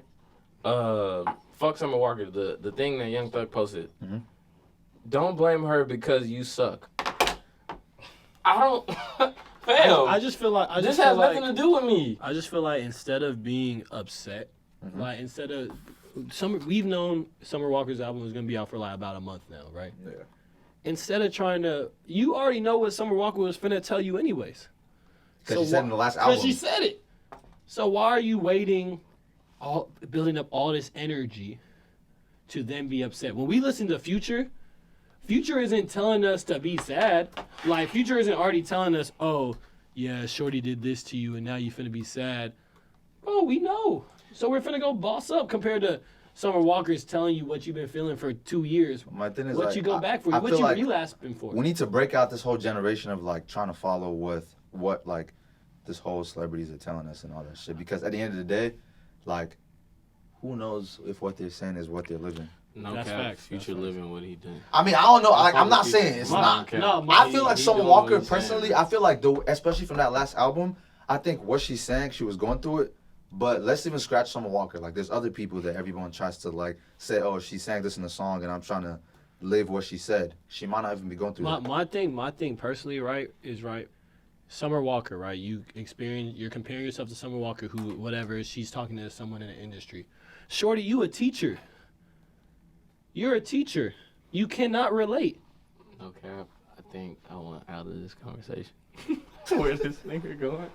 fuck Summer Walker, the thing that Young Thug posted. Mm-hmm. Don't blame her because you suck. I don't fam. I just feel like this has nothing to do with me. I just feel like instead of being upset, like instead of we've known Summer Walker's album was gonna be out for like about a month now, right? Yeah. Instead of trying to, you already know what Summer Walker was finna tell you anyways. Because she said in the last album. Because she said it. So why are you waiting, building up all this energy to then be upset? When we listen to Future isn't telling us to be sad. Like, Future isn't already telling us, oh, yeah, Shorty did this to you and now you finna be sad. Bro, we know. So we're finna go boss up compared to Summer Walker's telling you what you've been feeling for 2 years. My thing is what like, you go back for, I what feel you like relapsing for. we need to break out this whole generation of like trying to follow with what like this whole celebrities are telling us and all that shit. Because at the end of the day, like, who knows if what they're saying is what they're living. No That's cap. facts. Future living what he did. I mean, I don't know. Like, I'm not saying it's not. I feel like he Summer doing Walker, what he's personally, saying. I feel like, especially from that last album, I think what she's saying, she was going through it. But let's even scratch Summer Walker. Like, there's other people that everyone tries to, like, say, oh, she sang this in the song and I'm trying to live what she said. She might not even be going through that. My thing personally, right, is right. Summer Walker, right? You're comparing yourself to Summer Walker, who, whatever, she's talking to someone in the industry. Shorty, you a teacher. You're a teacher. You cannot relate. No cap. I think I want out of this conversation. Where's this nigga going?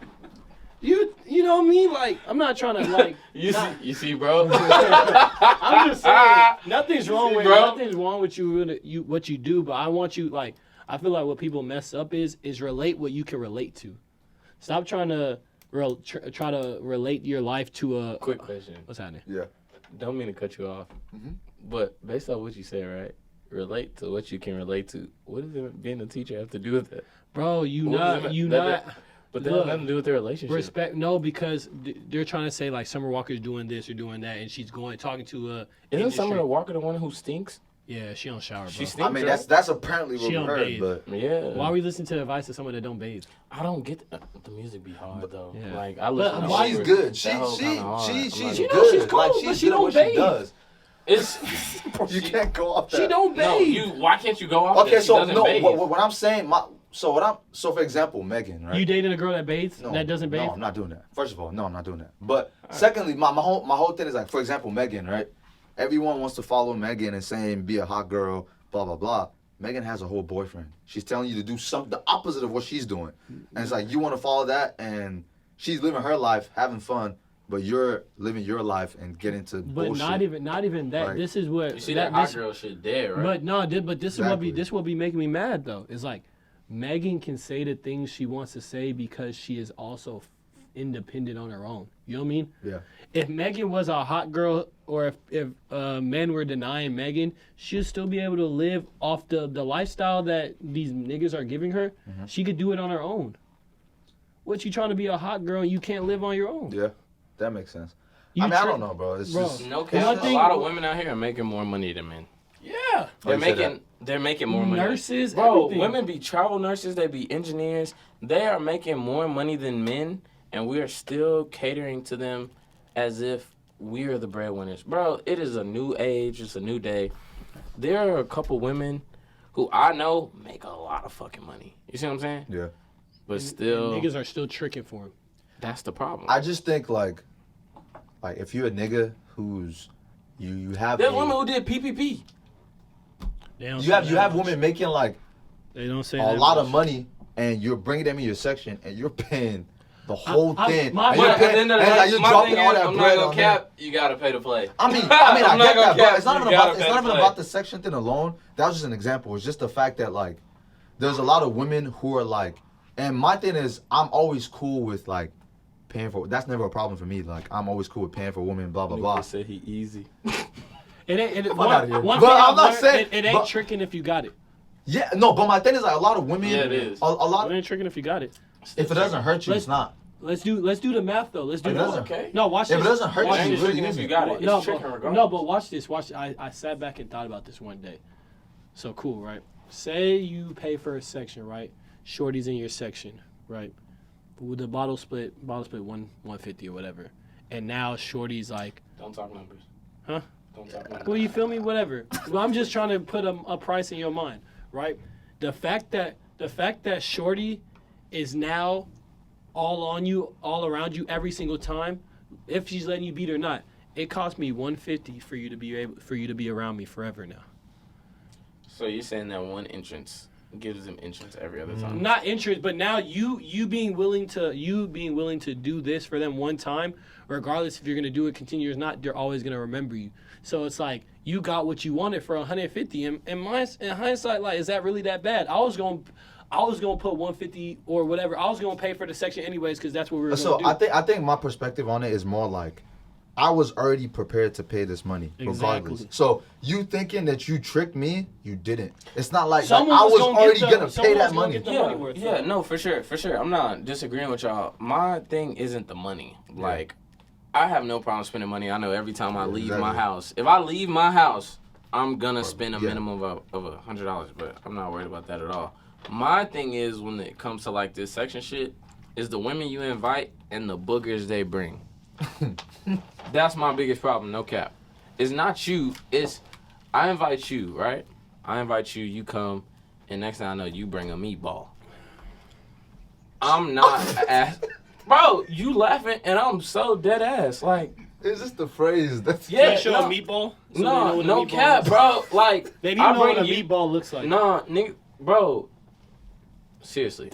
You know what I mean? Like, I'm not trying to like. You see, bro. I'm just saying, nothing's wrong with what you do, but I want you like. I feel like what people mess up is relate what you can relate to. Stop trying to try to relate your life to a Quick question. What's happening? Yeah. Don't mean to cut you off, Mhm. but based on what you said, right? Relate to what you can relate to. What does being a teacher have to do with that? Bro, But that has nothing to do with their relationship. Respect, no, because they're trying to say like Summer Walker's doing this or doing that, and she's talking to a. Isn't industry. Summer Walker the one who stinks? Yeah, she don't shower, bro. She stinks. I mean, that's apparently what She we don't heard, bathe. but Yeah. Why are we listening to advice of someone that don't bathe? I don't get the music be hard though. Yeah. Like I listen. to she's Rover, good. that She's whole kinda hard. good. she's cool, like, but she's she good at don't what bathe. she does. It's You can't go off that. She don't bathe. no. Why can't you go off? Okay, that? She so doesn't no. bathe. What I'm saying, so for example, Megan, right? You dating a girl that bathes? No, that doesn't bathe? No, I'm not doing that. First of all, no, I'm not doing that. But secondly, my whole thing is like, for example, Megan, right? Everyone wants to follow Megan and saying be a hot girl, blah blah blah. Megan has a whole boyfriend. She's telling you to do the opposite of what she's doing, and it's like you want to follow that, and she's living her life, having fun, but you're living your life and getting to But bullshit. not even that. Like, this is what You see that hot girl shit there, right? But no, but this Exactly. is what be making me mad though. It's like Megan can say the things she wants to say because she is also independent on her own. You know what I mean? Yeah. If Megan was a hot girl, or if men were denying Megan, she'd still be able to live off the lifestyle that these niggas are giving her. Mm-hmm. She could do it on her own. What, you trying to be a hot girl and you can't live on your own? Yeah, that makes sense. You I tra- don't know, bro. It's Bro, just no One cap. A thing- lot of women out here are making more money than men. Yeah. They're making more money. Nurses, Bro, everything. women be travel nurses, they be engineers. They are making more money than men, and we are still catering to them as if we are the breadwinners. Bro, it is a new age. It's a new day. There are a couple women who I know make a lot of fucking money. You see what I'm saying? Yeah. But still, Niggas are still tricking for him. that's the problem. I just think like if you're a nigga who's you have There's women who did PPP. They don't you say that have much. women making like They don't say a that lot much. of money, and you're bringing them in your section, and you're paying the whole thing. my- and But you're at But at paying, the end of the and day, like you're my dropping thing all is, that I'm not bread gonna on them. cap. You gotta pay to play. I mean, I I'm get not gonna that, but cap. it's not You even gotta about pay to play. the section thing alone. That was just an example. It's just the fact that like there's a lot of women who are like, and my thing is I'm always cool with like paying for. That's never a problem for me. Like I'm always cool with paying for women. Blah blah blah. Said he easy. It ain't. Fuck outta here. One But thing I'm I've not learned, saying- it ain't but- tricking if you got it. Yeah, no, but my thing is like a lot of women. Yeah, it is. A lot. It ain't tricking if you got it. If it doesn't hurt you, it's not. Let's do the math though. Let's do It the doesn't. Okay. No, watch If this. it doesn't hurt Watch you, It it ain't this. really tricking if isn't. you got it. It's No, tricking but, regardless. no, but watch this. Watch. I sat back and thought about this one day. So cool, right? Say you pay for a section, right? Shorty's in your section, right? With the bottle split 150 or whatever, and now Shorty's like, Don't talk numbers. huh? Don't talk numbers. Well, you feel me? Whatever. Well, I'm just trying to put a price in your mind, right? The fact that Shorty is now all on you, all around you every single time, if she's letting you beat or not, it cost me 150 for you to be around me forever now. So you're saying that one entrance gives them entrance every other time? Not interest, but now you being willing to do this for them one time, regardless if you're gonna do it continuous or not, they're always gonna remember you. So it's like you got what you wanted for 150, and in hindsight, like, is that really that bad? I was gonna put 150 or whatever. I was gonna pay for the section anyways because that's what we were So gonna do. I think my perspective on it is more like I was already prepared to pay this money regardless. Exactly. So you thinking that you tricked me, you didn't. It's not like Someone I was was gonna already get the- gonna pay someone that was gonna money. get the money worth, Yeah, so. no, for sure. I'm not disagreeing with y'all. My thing isn't the money. Like, I have no problem spending money. I know every time I leave my exactly. house, if I leave my house, I'm gonna spend a yeah. minimum of $100, but I'm not worried about that at all. My thing is when it comes to like this section shit, is the women you invite and the boogers they bring. That's my biggest problem, no cap. It's not you, it's I invite you, right? I invite you, you come, and next thing I know, you bring a meatball. I'm not bro, you laughing and I'm so dead ass. Like, It's just the phrase. That's yeah, show no, a meatball. So they know no, what a no meatball cap, is. bro. Like, They need I to know what a bring you. meatball looks like. Nah, nigga, bro. Seriously,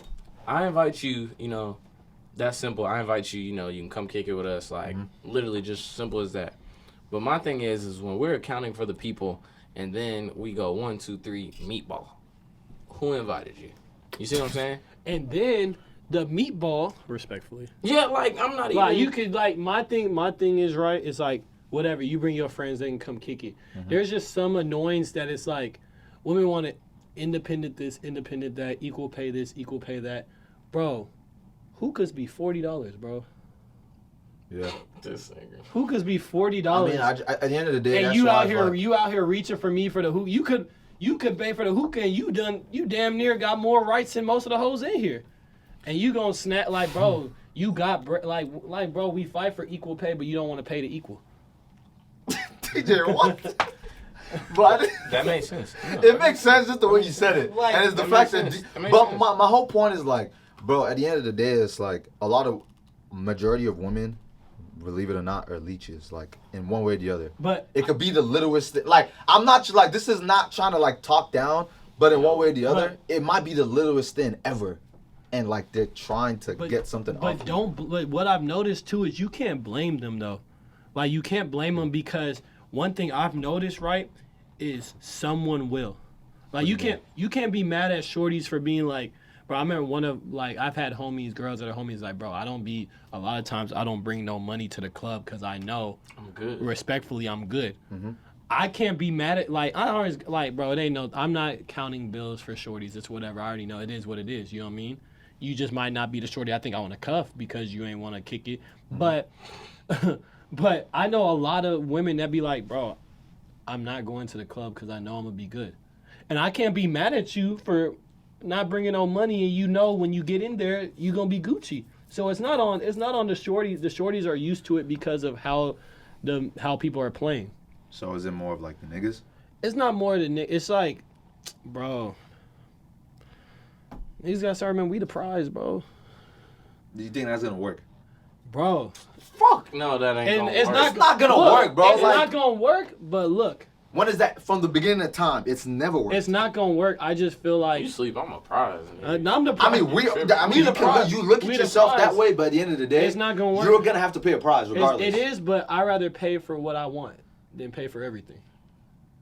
I invite you. You know, that's simple. I invite you. You know, you can come kick it with us. Like, literally, just simple as that. But my thing is when we're accounting for the people, and then we go 1, 2, 3, meatball. Who invited you? You see what I'm saying? And then the meatball, respectfully. Yeah, like I'm not even. Like you could like my thing is right. It's like whatever you bring your friends, they can come kick it. There's just some annoyance that it's like women want it independent this, independent that, equal pay this, equal pay that, bro. Hookahs be $40, bro. yeah. This nigga. Hookahs be $40. I mean, at the end of the day, and that's you why out it's here, like- you out here reaching for me for the hookah. You could pay for the hookah, and you damn near got more rights than most of the hoes in here. And you gonna snap like, bro, you got like, bro, we fight for equal pay, but you don't want to pay the equal. TJ, what? But That makes sense. it makes sense just the way you said it, Like, and it's the that fact makes that. sense. That makes But sense. my whole point is like, bro. At the end of the day, it's like a lot of majority of women, believe it or not, are leeches. Like in one way or the other. But It could be the littlest thing. Like, I'm not like, this is not trying to like talk down, but in one way or the other, it might be the littlest thing ever. And like they're trying to get something off. But what I've noticed too is you can't blame them though. Like you can't blame them because one thing I've noticed, right, is someone will. Like you can't be mad at shorties for being like, bro, I remember I've had girls that are homies like, bro, a lot of times I don't bring no money to the club because I know I'm good. respectfully I'm good. I can't be mad at I always like, bro, it ain't no, I'm not counting bills for shorties. It's whatever. I already know it is what it is. You know what I mean? You just might not be the shorty I think I want to cuff because you ain't want to kick it. But but I know a lot of women that be like, bro, I'm not going to the club because I know I'm gonna be good, and I can't be mad at you for not bringing no money, and you know when you get in there you gonna be Gucci. So it's not on the shorties. The shorties are used to it because of how people are playing. So is it more of like the niggas? It's not more than it's like, bro. These guys start remembering we the prize, bro. Do you think that's gonna work? Bro. Fuck no, that ain't And gonna it's work. not, It's not gonna look, work, bro. It's Like- not gonna work, but look, When is that? From the beginning of time, it's never worked. it's not gonna work. I just feel like You sleep, I'm a prize. nigga. I'm the I prize. mean, We you the prize. look We at the yourself that prize. way, but at the end of the day, It's not gonna work. You're gonna have to pay a prize regardless. It is, but I rather pay for what I want than pay for everything.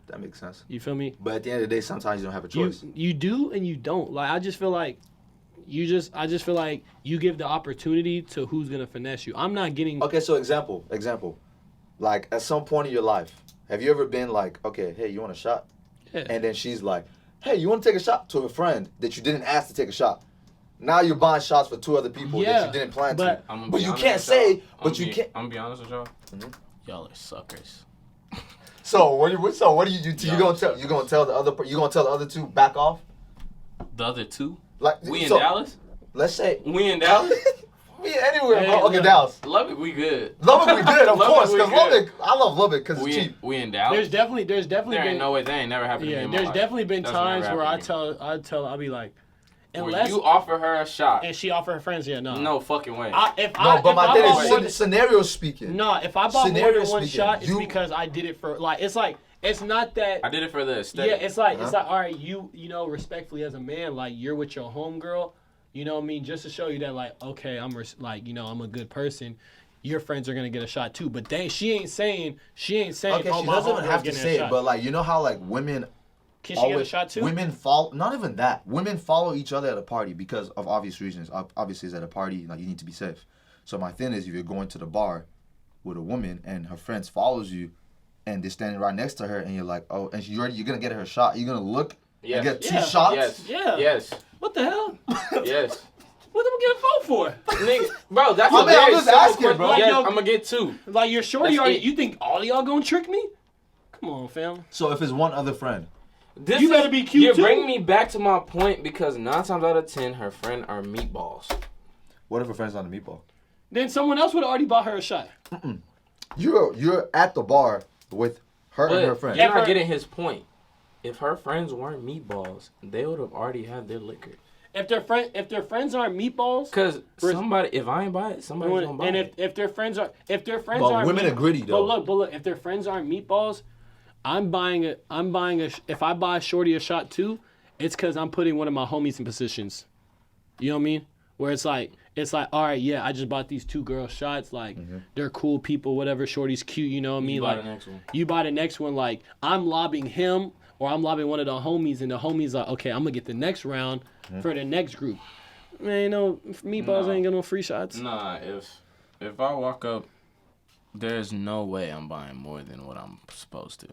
That makes sense. You feel me? But at the end of the day, sometimes you don't have a choice. You do and you don't. Like I just feel like I just feel like you give the opportunity to who's gonna finesse you. I'm not getting Okay, so example. Like at some point in your life, Have you ever been like, okay, hey, you want a shot? Yeah. And then she's like, hey, you want to take a shot to a friend that you didn't ask to take a shot? Now you're buying shots for 2 other people that you didn't plan to. But you can't say, but you can't. I'm gonna be honest with y'all. Y'all are suckers. So what do you gonna tell the other two back off? The other two? Like We in Dallas? Let's say We in Dallas? we anywhere, Hey, bro. Okay, look. Dallas. Lubbock, we good. Lubbock, we good, of Lubbock, course. we Because good. Lubbock, I love Lubbock because it's cheap. We in Dallas? There's definitely There been ain't no way that ain't never happened to me in my there's life. definitely been That's times never where happened to me. I'll be like, Where unless you offer her a shot. and she offer her friends, no. No fucking way. If No, but my thing bought more is scenario speaking. No, if I bought more Scenario than one speaking, shot, it's you- because I did it for it's not that. I did it for the aesthetic. Yeah, it's like all right, you know, respectfully as a man, like you're with your homegirl, you know what I mean, just to show you that like, okay, I'm I'm a good person. Your friends are gonna get a shot too, but she ain't saying. Okay, she oh, my doesn't even have homegirl's to getting say a it, shot. but like you know how like women Can she get a shot too? Women follow, not even that. Women follow each other at a party because of obvious reasons. Obviously, it's at a party, like you need to be safe. So my thing is, if you're going to the bar with a woman and her friends follows you, and they're standing right next to her, and you're like, oh, and you're gonna get her a shot. You're gonna look and get 2 shots. Yes. Yeah. Yes. What the hell? Yes. What am I getting a phone for? Nigga, bro, that's I a mean, I'm very just simple asking, question. bro. Like, Yes, yo- I'm gonna get 2. Like your shorty That's already. it. You think all of y'all gonna trick me? Come on, fam. So if it's one other friend, This You better be cute, You're too. bringing me back to my point because 9 times out of 10, her friend are meatballs. what if her friend's on the meatball? Then someone else would have already bought her a shot. You're at the bar with her and her friend. You're If not her- getting his point. If her friends weren't meatballs, they would have already had their liquor. If their friends aren't meatballs, Cause somebody, if I ain't buy it, somebody's gonna buy and it. if their friends aren't But women are gritty though. But look, if their friends aren't meatballs, if I buy Shorty a shot too, it's because I'm putting one of my homies in positions. You know what I mean? Where it's like, all right, yeah, I just bought these 2 girls shots. Like, they're cool people, whatever. Shorty's cute, you know what I mean? You buy Like, the next one. you buy the next one, like, I'm lobbing him or I'm lobbing one of the homies, and the homies like, okay, I'm going to get the next round for the next group. Man, meatballs ain't got no free shots. Nah, if I walk up, there's no way I'm buying more than what I'm supposed to.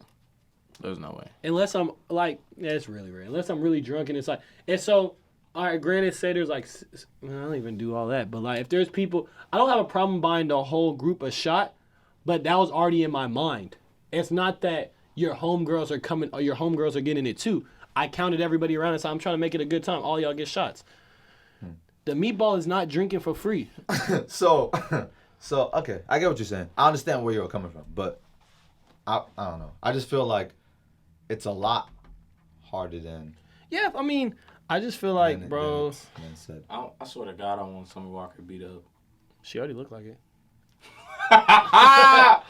There's no way. Unless I'm like, yeah, it's really rare. Unless I'm really drunk and it's like, and so, all right, granted, say there's like, I don't even do all that, but like if there's people, I don't have a problem buying the whole group a shot, but that was already in my mind. It's not that your homegirls are coming or your homegirls are getting it too. I counted everybody around and said, I'm trying to make it a good time. All y'all get shots. The meatball is not drinking for free. So okay, I get what you're saying. I understand where you're coming from, but I don't know. I just feel like it's a lot harder than. Yeah, I mean, I just feel like, bro. than said. I swear to God, I want Summer Walker beat up. She already looked like it. Ah!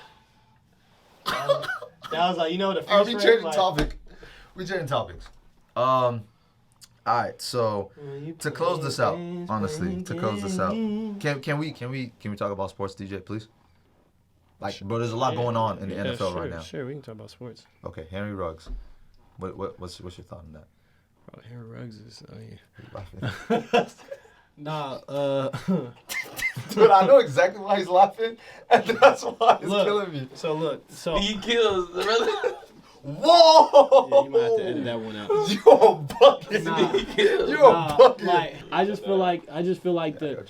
That was like, you know, the first All right, we round, changing like, topic. We changing topics. All right, so to close this out, honestly, to close this out, can we talk about sports, DJ, please? Like, bro, there's a lot going on in the NFL right now. Sure, we can talk about sports. Okay, Henry Ruggs. What's your thought on that? Bro, Henry Ruggs is. I mean, You laughing? nah. Dude, I know exactly why he's laughing, and that's why it's Look. killing me. So He kills, brother. Whoa! yeah, you might have to edit that one out. You a bucket. Nah. You a bucket. Like, I just feel like the.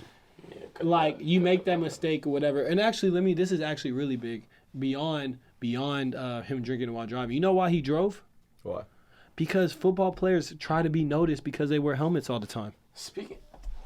Like you make that mistake or whatever, and actually, this is actually really big beyond him drinking while driving. You know why he drove? Why? Because football players try to be noticed because they wear helmets all the time.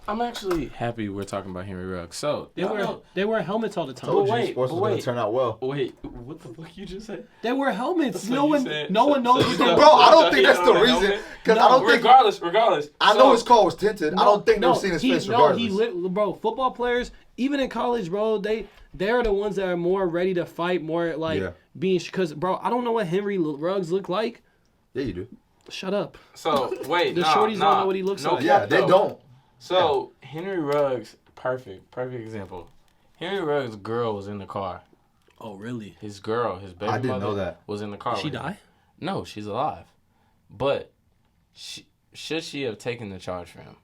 I'm actually happy we're talking about Henry Ruggs. So They wear helmets all the time. Told you wait, sports but was gonna wait. turn out well. Wait, what the fuck you just said? They wear helmets. So No you one said- knows what so they're you doing. said- Bro, I don't think he that's had the on a reason. helmet? Because I don't think. Regardless. I know his car was tinted. I don't think they've seen his face regardless. Bro, football players, even in college, bro, they're the ones that are more ready to fight, more like being. Because, bro, I don't know what Henry Ruggs look like. Yeah, you do. Shut up. So wait, The shorties don't know what he looks like. Yeah, they don't. So Henry Ruggs, perfect example. Henry Ruggs' girl was in the car. Oh, really? His girl, his baby I didn't mother, know that. was in the car. She with him. die? No, she's alive. But should she have taken the charge for him?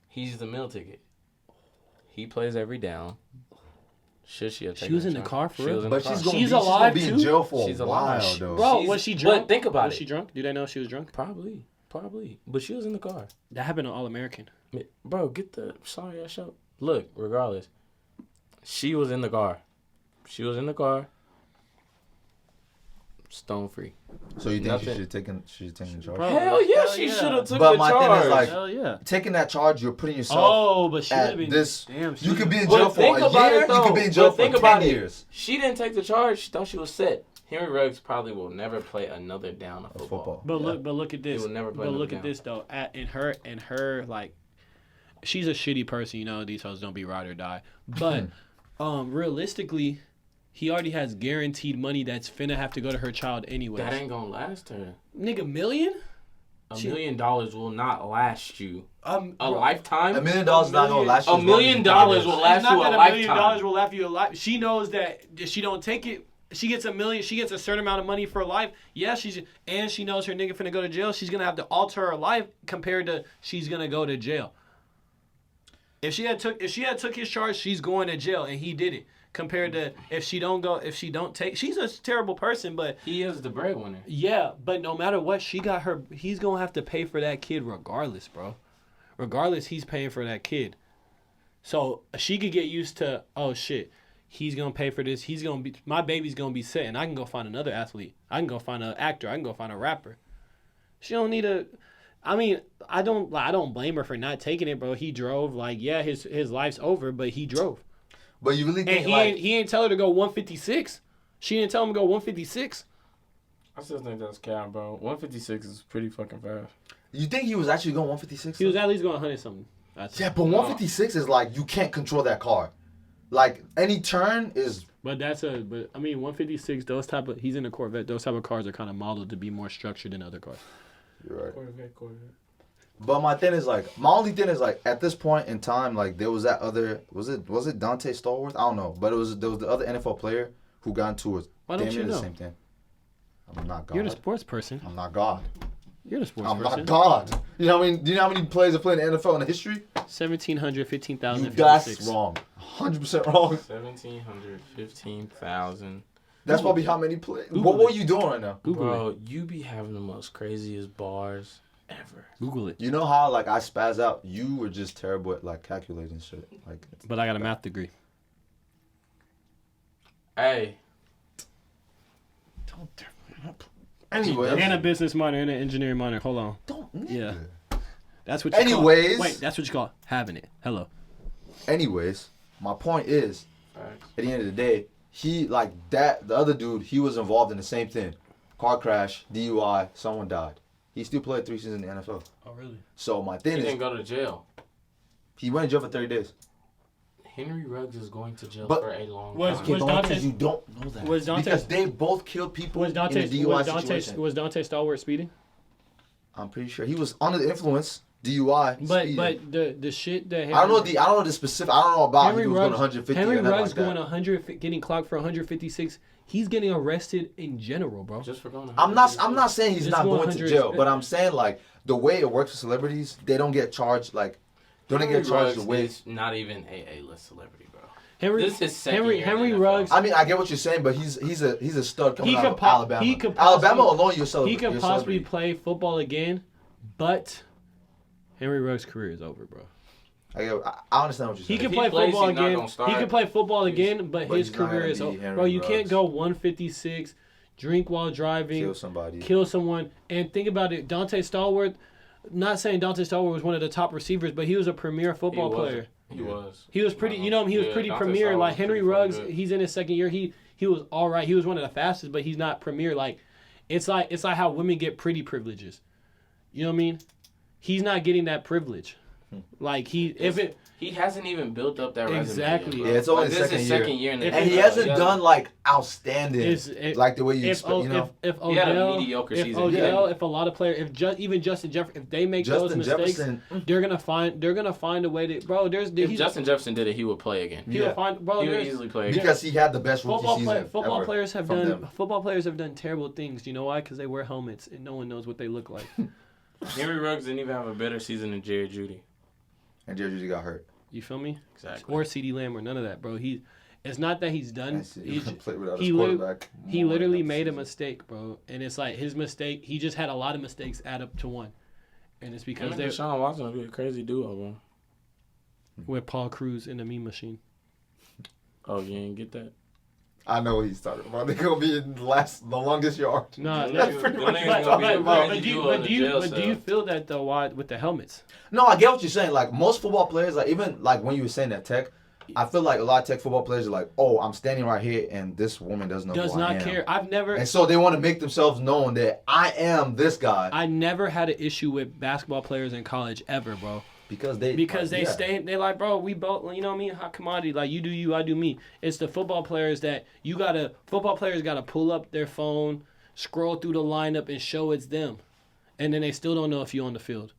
He's the meal ticket. He plays every down. Should she have taken She was the in the charge? car for She real? was in the But car. She's alive, be in too? jail for She's a alive. while, though. Bro, She's- was she drunk? But think about Was it. she drunk? Do they know she was drunk? Probably. But she was in the car. That happened to All American. Bro, get the sorry ass show. Look, regardless, she was in the car. Stone free. So you think Nothing. she should taken charge? Bro, Hell yeah, hell she yeah. should have took But the my charge. thing is, like, Hell yeah. taking that charge, you're putting yourself Oh, but she would at have been. this. Damn, she You could be in But jail for think a about year. it, You though. could be in jail But for think 10 about it. years. She didn't take the charge. She thought she was set. Henry Ruggs probably will never play another down of football. But look at this. will never play But another look at down. this though. In her like, she's a shitty person. You know, these hoes don't be ride or die. But realistically, he already has guaranteed money that's finna have to go to her child anyway. That ain't gonna last her. Nigga, $1 million? $1 million will not last you a Bro, lifetime. $1 million is not gonna last you. $1 million will It's last not you a that $1 million lifetime. will last you a life. She knows that if she don't take it, she gets $1 million. She gets a certain amount of money for life. Yeah, and she knows her nigga finna go to jail. She's gonna have to alter her life compared to she's gonna go to jail. If she had took his charge, she's going to jail, and he did it. Compared to if she don't take, she's a terrible person, but He is the breadwinner. yeah, but no matter what, he's gonna have to pay for that kid regardless, bro. Regardless, he's paying for that kid. So she could get used to, oh shit, he's gonna pay for this. My baby's gonna be set, and I can go find another athlete. I can go find an actor. I can go find a rapper. She don't need a. I mean, I don't blame her for not taking it, bro. He drove. Like, yeah, his life's over, but he drove. But you really think And he ain't tell her to go 156. She didn't tell him to go 156. I still think that's cap, bro. 156 is pretty fucking fast. you think he was actually going 156? He was at least going 100 something. Yeah, but 156 is like you can't control that car. Like any turn is. But I mean 156. He's in a Corvette. Those type of cars are kind of modeled to be more structured than other cars. You're right. Corvette. But my only thing is like at this point in time, like there was that other was it Dante Stallworth? I don't know, but there was the other NFL player who got into it. Why don't you know? The same thing. I'm not God. You're the sports person. I'm not God. You're the sports I'm person. not God. You know what I mean? Do you know how many players have played in the NFL in the history? 1,700, 15,000. That's wrong. 100% wrong. 1,700, 15,000. That's probably how many players. Google What it. are you doing right now? Google Bro, you be having the most craziest bars ever. Google it. You know how like I spaz out? You were just terrible at like calculating shit. Like, But I got a math degree. Hey, anyway, And a business minor and an engineering minor. Hold on. don't. Yeah. That's what you Anyways. call. Wait, that's what you call having it. Hello. Anyways, my point is, facts. at the end of the day, he like that. The other dude, he was involved in the same thing. Car crash, DUI, someone died. He still played 3 seasons in the NFL. Oh really? So my He thing is, didn't go to jail. he went in jail for 30 days. Henry Ruggs is going to jail But- for a long Was- time. Okay, was the only Dante- thing is you don't know that. was Dante- because they both killed people Was Dante in a DUI situation. was Dante Stallworth speeding? I'm pretty sure he was under the influence. DUI. But speeding. the shit that I don't know the specific. I don't know about Henry he was Ruggs, going 150 Henry or nothing Ruggs like that. going 100, getting clocked for 156. He's getting arrested in general, bro. Just for going to I'm not saying he's Just not going going to 100 jail, but I'm saying like the way it works for celebrities, they don't get charged like they don't get charged the way. Is not even a A-list celebrity, bro. Henry, This is his second year in Henry the NFL. Ruggs. I mean, I get what you're saying, but he's a stud coming He out could of po- Alabama. he could Alabama possibly- alone, you're celebrating. He could possibly play football again, but Henry Ruggs' career is over, bro. I understand what you're He saying. can play plays, football he's not again. gonna start. He can play football again, but but his he's not career gonna is be over. Henry Bro, you can't Ruggs. go 156, drink while driving, Kill somebody. kill someone, and think about it. Dante Stallworth. Not saying Dante Stallworth was one of the top receivers, but he was a premier football player. He was. He was pretty, you know, he was Yeah, pretty Dante premier. Stallworth Like was Henry pretty Ruggs, fucking good. he's in his second year. He was all right. He was one of the fastest, but he's not premier. Like it's like how women get pretty privileges. You know what I mean? He's not getting that privilege. Like he hasn't even built up that resume. Exactly. Yet, bro. Yeah, it's only Like, his this is second his year. second year in the And he NFL. hasn't done like outstanding, like the way you if expect. You know, if He had a Odell, mediocre if season. Odell, Yeah. if a lot of players, even Justin Jefferson, if they make those Justin mistakes, Jefferson. they're gonna find a way to. Bro, If Justin Jefferson did it, he would play again. He'll Yeah. find. Bro, He would there's- easily play again. Because he had the best rookie season football ever players have from done them. football players have done terrible things. You know why? Because they wear helmets and no one knows what they look like. Henry Ruggs didn't even have a better season than Jerry Jeudy. And Jerry Judy got hurt. You feel me? Exactly. Or CeeDee Lamb or none of that, bro. It's not that he's done. He play without he his literally, quarterback. he more literally than made a season. mistake, bro. And it's like his mistake. He just had a lot of mistakes add up to one. And it's because they Deshaun Watson would be a crazy duo, bro. with Paul Cruz in the meme machine. Oh, you didn't get that? I know what he's talking about. They're gonna be in the longest yard. No, Them no. niggas- But, them niggas gonna be a crazy duo in the jail do you cell. feel that though? Why with the helmets? No, I get what you're saying. Like most football players, like even like when you were saying that Tech, I feel like a lot of Tech football players are like, oh, I'm standing right here, and this woman doesn't know Does who I not am. care. I've never. And so they want to make themselves known that I am this guy I never had an issue with basketball players in college ever, bro. because they Because they like, bro, we both, you know what I mean? Hot commodity, like you do you, I do me. It's the football players that football players gotta pull up their phone, scroll through the lineup, and show it's them, and then they still don't know if you're on the field.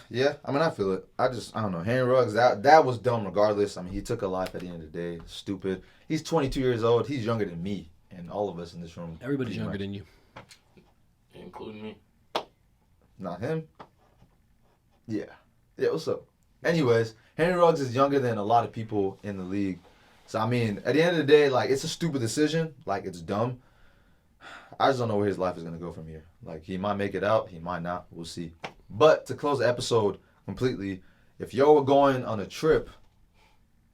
Yeah, I mean, I feel it. I don't know. Henry Ruggs, that was dumb regardless. I mean, he took a life at the end of the day. Stupid. He's 22 years old. He's younger than me and all of us in this room. Everybody's younger than you. Including me. Not him. Yeah. Yeah, what's up? Anyways, Henry Ruggs is younger than a lot of people in the league. So, I mean, at the end of the day, like, it's a stupid decision. Like, it's dumb. I just don't know where his life is going to go from here. Like, he might make it out. He might not. We'll see. But to close the episode completely, if y'all were going on a trip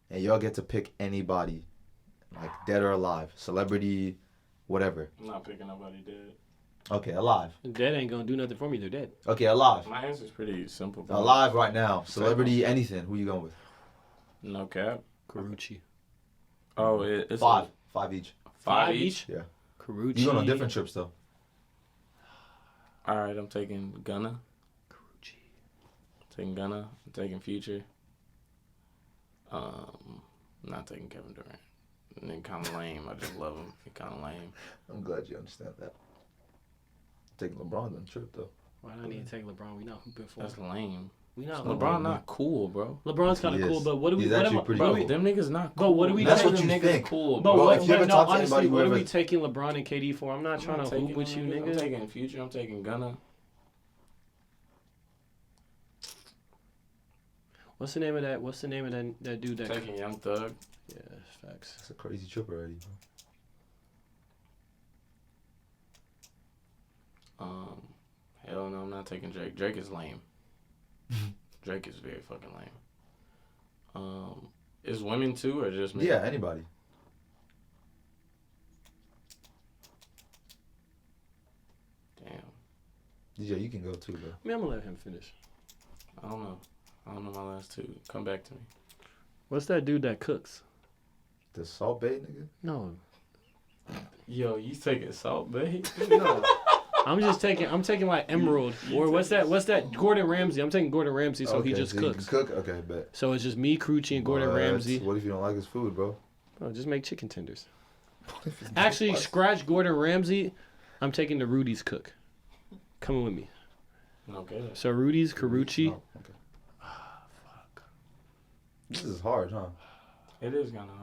and y'all get to pick anybody, like dead or alive, celebrity, whatever. I'm not picking nobody dead. Okay, alive. Dead ain't gonna do nothing for me. They're dead. Okay, alive. My answer's pretty simple, bro. Alive right now. Celebrity, anything. Who you going with? No cap. Carucci. Oh, it's Five. Five each. Five each? Yeah. Carucci. You going on different trips, though. All right, I'm taking Gunna. Carucci. I'm taking Gunna. I'm taking Future. I'm not taking Kevin Durant. And then kind of lame. I just love him. He kind of lame. I'm glad you understand that. Taking LeBron on the trip, though. Why do I need to take LeBron? We not hooping for. That's lame. We not. LeBron not cool, bro. LeBron's kind He of cool, is. but what do we? He's What actually am, pretty bro, cool. Them niggas not But cool. what do we That's take what them you niggas think. cool, But bro. Bro, what, if you ever but no, talk to honestly, anybody, what are whoever- we taking LeBron and KD for? I'm not trying to hoop with you, I'm nigga. taking Future. I'm taking Gunna. What's the name of that? What's the name of that dude that? Taking Young Thug. Yeah, facts. That's a crazy trip already, bro. Hell no, I'm not taking Drake. Drake is lame. Drake is very fucking lame. Is women too or just me? Yeah, anybody. Damn. DJ, you can go too, bro. I mean, I'm gonna let him finish. I don't know. I don't know my last two. Come back to me. What's that dude that cooks? The Salt Bay nigga? No, Yo, you taking Salt Bay? no. I'm taking like Emerald or what's that? Gordon Ramsay. I'm taking Gordon Ramsay, so he Okay, just so you cooks. can cook? Okay, bet. So it's just me, Crucci, and Gordon But Ramsay. What if you don't like his food, bro? Oh, just make chicken tenders. Actually, scratch Gordon Ramsay. I'm taking the Rudy's cook. Coming with me. Okay. So Rudy's, Carucci. Oh, okay. This is hard, huh? It is kind of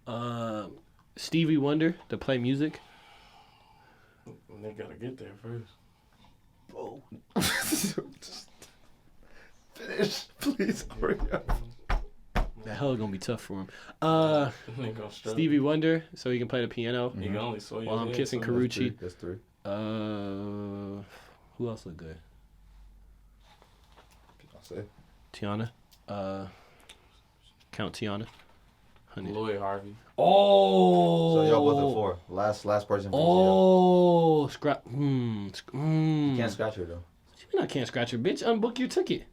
hard. Stevie Wonder to play music. They gotta get there first. Bro. Just finish. Please hurry up. That hell gonna be tough for him. They gonna struggle. Stevie Wonder, so he can play the piano. You can only soy While I'm your kissing head, Carucci. That's three. Who else look good? I'll say. Tiana. Count Tiana. so. Lloyd Harvey. Oh. So y'all both at four. Last person. For Oh, scratch. you can't scratch her though. I can't scratch her, bitch. Unbook your ticket.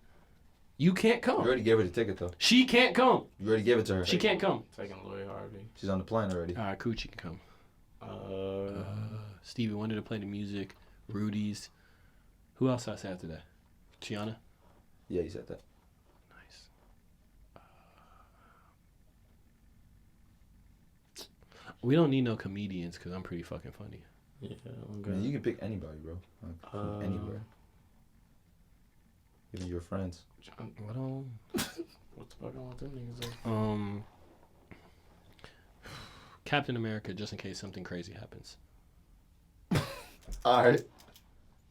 You can't You come. already gave her the ticket though. She can't come. You already gave it to her. She can't come. Taking Lloyd Harvey. She's on the plane already. All right, Coochie can come. Stevie Wonder to play the music. Rudy's. Who else I said after that? Tiana. Yeah, you said that. Nice. We don't need no comedians because I'm pretty fucking funny. Yeah, I'm I good. mean, you can pick anybody, bro. Like, from anywhere. Even your friends. What on? What the fuck I want them niggas at? Captain America, just in case something crazy happens. All right.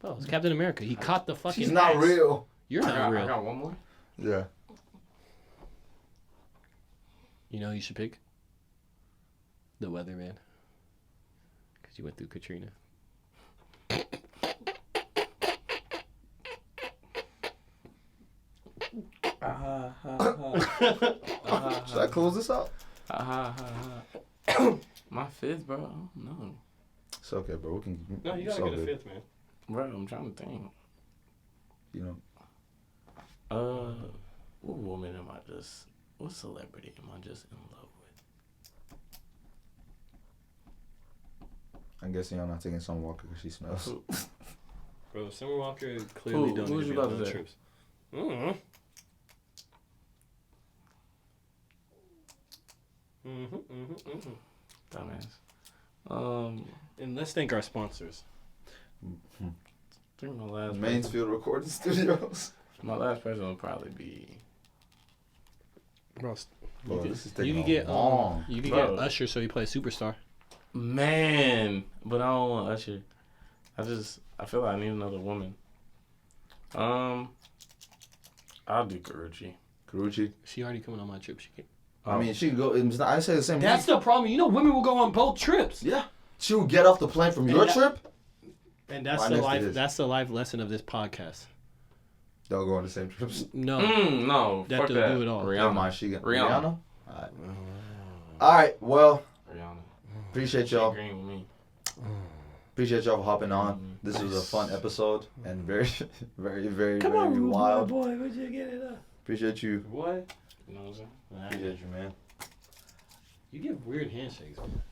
Oh, it's Captain America. He caught the fucking. She's not axe. real. You're not I real. got one more. Yeah. You know who you should pick? The weatherman. Because you went through Katrina. Should I close this out? My fifth, bro. I don't know. It's okay, bro. We can. No, you gotta get a fifth, man. Bro, I'm trying to think. You know. What woman am I just? What celebrity am I just in love with? I'm guessing y'all not taking Summer Walker because she smells. Bro, Summer Walker clearly don't need to be on those trips. Dumbass. And let's thank our sponsors. I think my last Mansfield Recording Studios. My last person will probably be. Bro, Bro, this is you taking can get long. you can Bro. get Usher so he plays Superstar. Man, but I don't want Usher. I feel like I need another woman. I'll do Karuchi. Karuchi. She already coming on my trip. She can. I mean, she can go. I say the same. That's the problem. You know, women will go on both trips. Yeah. She will get off the plane from your trip. And that's the life. That's the life lesson of this podcast. They'll go on the same trips. No, no, that fuck they'll that. do it all. Rihanna. Rihanna. All right. Well, Rihanna. appreciate She y'all. agreeing with me. Appreciate y'all for hopping on. This was a fun episode and very, very, very, very wild. boy, would you get it up? Appreciate you. What? You know what I'm saying? Appreciate you, man. You give weird handshakes, man.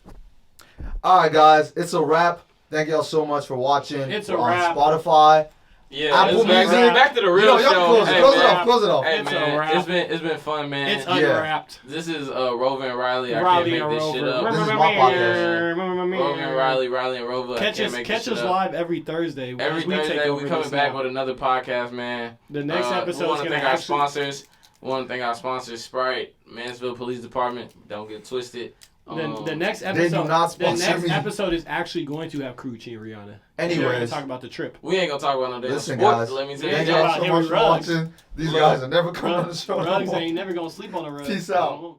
All right, guys. It's a wrap. Thank y'all so much for watching. It's a We're wrap. On Spotify. Yeah, Apple back Music. to the real Yo, show. Close it off. Hey It's a man, wrap. it's been fun, man. It's unwrapped. This is Rover and Riley. I Riley can't and make this Rover. shit up. This is my podcast. Rover and Riley and Rover. I can't make Catch this us shit up. live every Thursday. Every as we take Thursday over we coming this back now. with another podcast, man. The next episode we is want to gonna thank our actually. sponsors. We want to thank our sponsors, Sprite, Mansfield Police Department. Don't get twisted. The next They episode. do not The sponsor next me. episode is actually going to have Karuchi and Rihanna. Anyways. We're going to talk about the trip. We ain't gonna talk about no damn Listen, sports. guys. Let me tell Thank you y'all that. so Him much and for Ruggs. watching. These guys are never coming on the show. no Rugs more. ain't never going to sleep on the rug. Peace out.